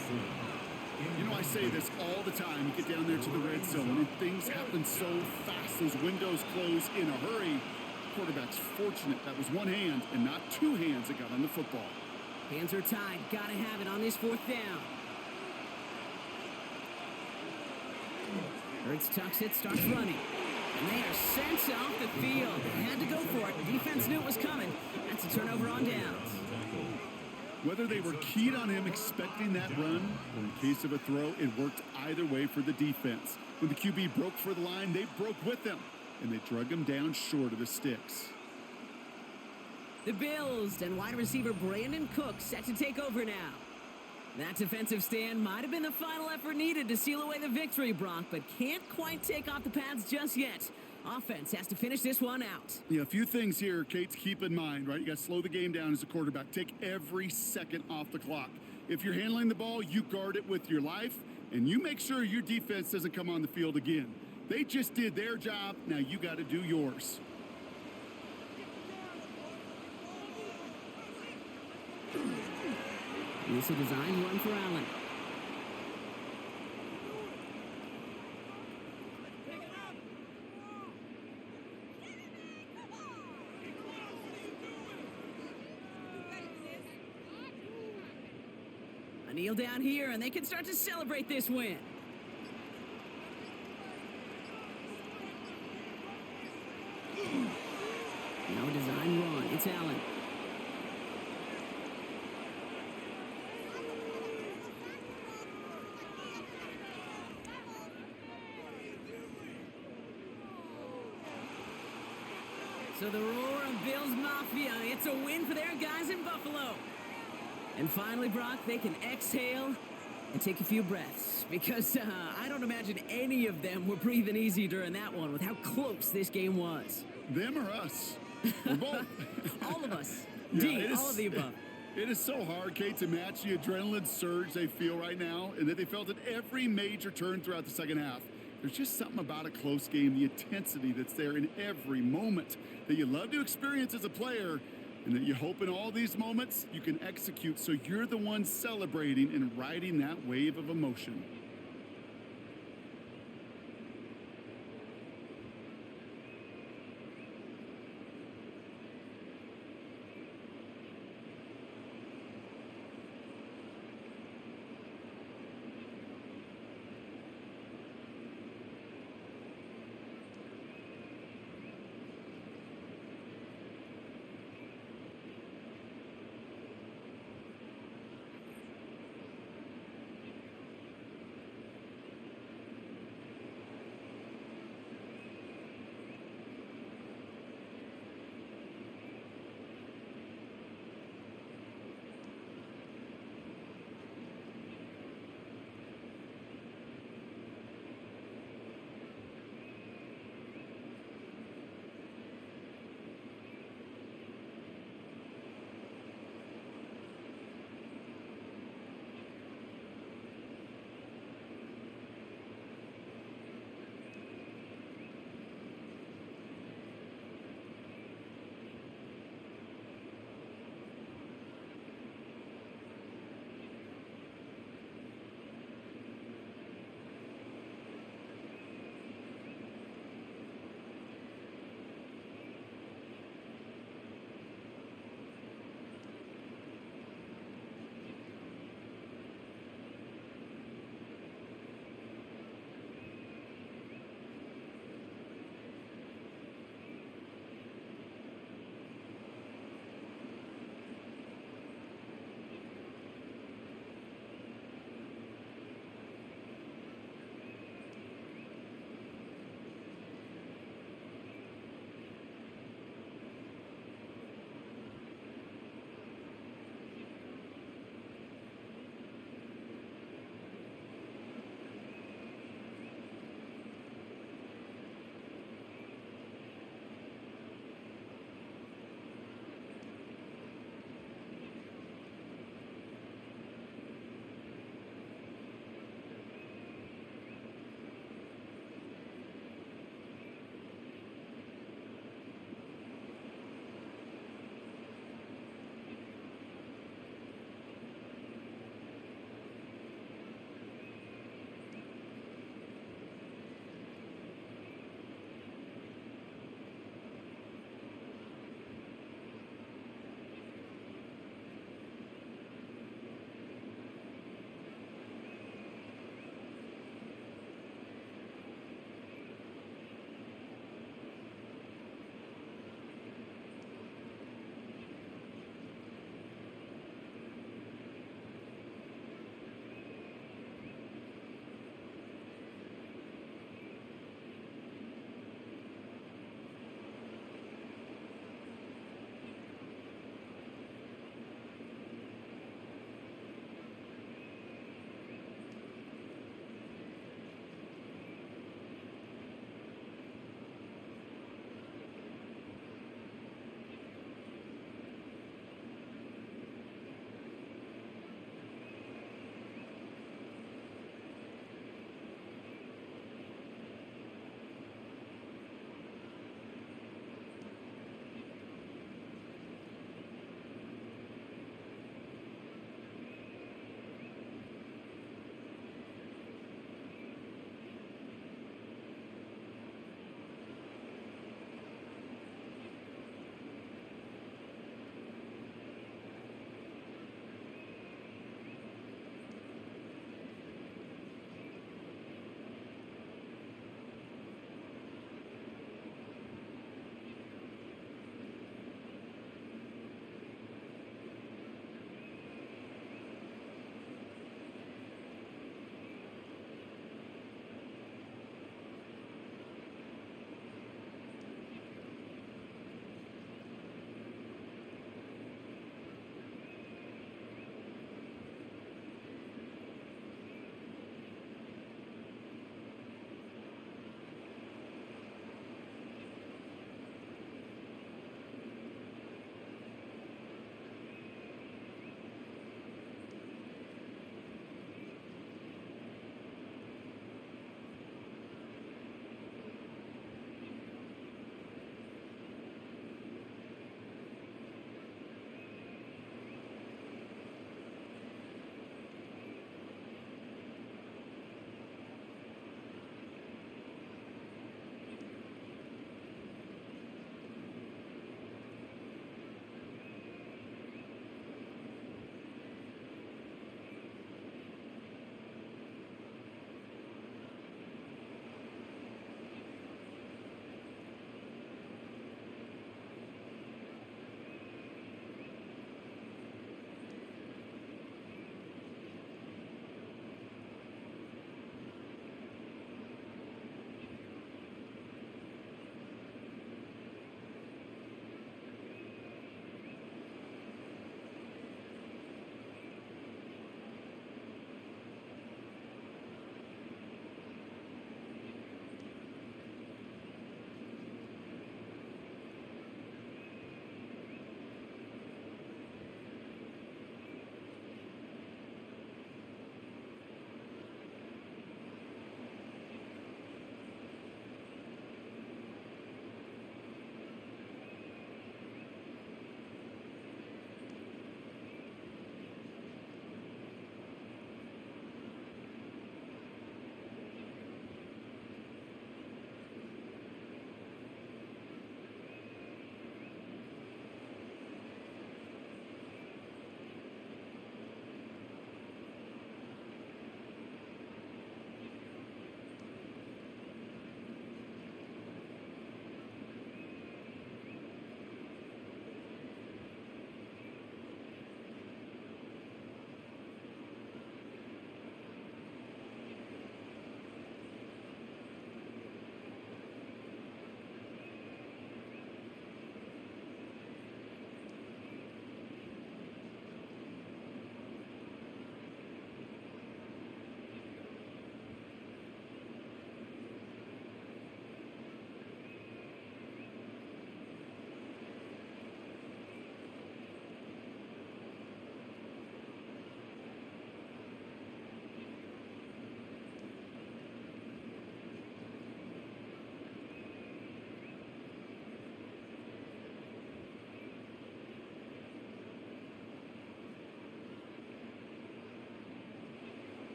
You know, I say this all the time. You get down there to the red zone, and things happen so fast. Those windows close in a hurry. Quarterback's fortunate that was one hand and not two hands that got on the football. Hands are tied. Gotta have it on this 4th down. Hurts tucks it, starts running. And they are sent off the field. They had to go for it. The defense knew it was coming. That's a turnover on downs. Whether they were keyed on him expecting that run, or in case of a throw, it worked either way for the defense. When the QB broke for the line, they broke with him, and they drug him down short of the sticks. The Bills and wide receiver Brandon Cook set to take over now. That defensive stand might have been the final effort needed to seal away the victory, Brock, but can't quite take off the pads just yet. Offense has to finish this one out. Yeah, a few things here, Kate, to keep in mind, right? You got to slow the game down as a quarterback. Take every second off the clock. If you're handling the ball, you guard it with your life, and you make sure your defense doesn't come on the field again. They just did their job. Now you got to do yours. And this is a design run for Allen. A kneel down here, and they can start to celebrate this win. No design run. It's Allen. So the roar of Bills Mafia, it's a win for their guys in Buffalo. And finally, Brock, they can exhale and take a few breaths. Because I don't imagine any of them were breathing easy during that one with how close this game was. Them or us? Or both. All of us. Yeah, D, all of the above. It is so hard, Kate, to match the adrenaline surge they feel right now and that they felt at every major turn throughout the second half. There's just something about a close game, the intensity that's there in every moment that you love to experience as a player, and that you hope in all these moments you can execute so you're the one celebrating and riding that wave of emotion.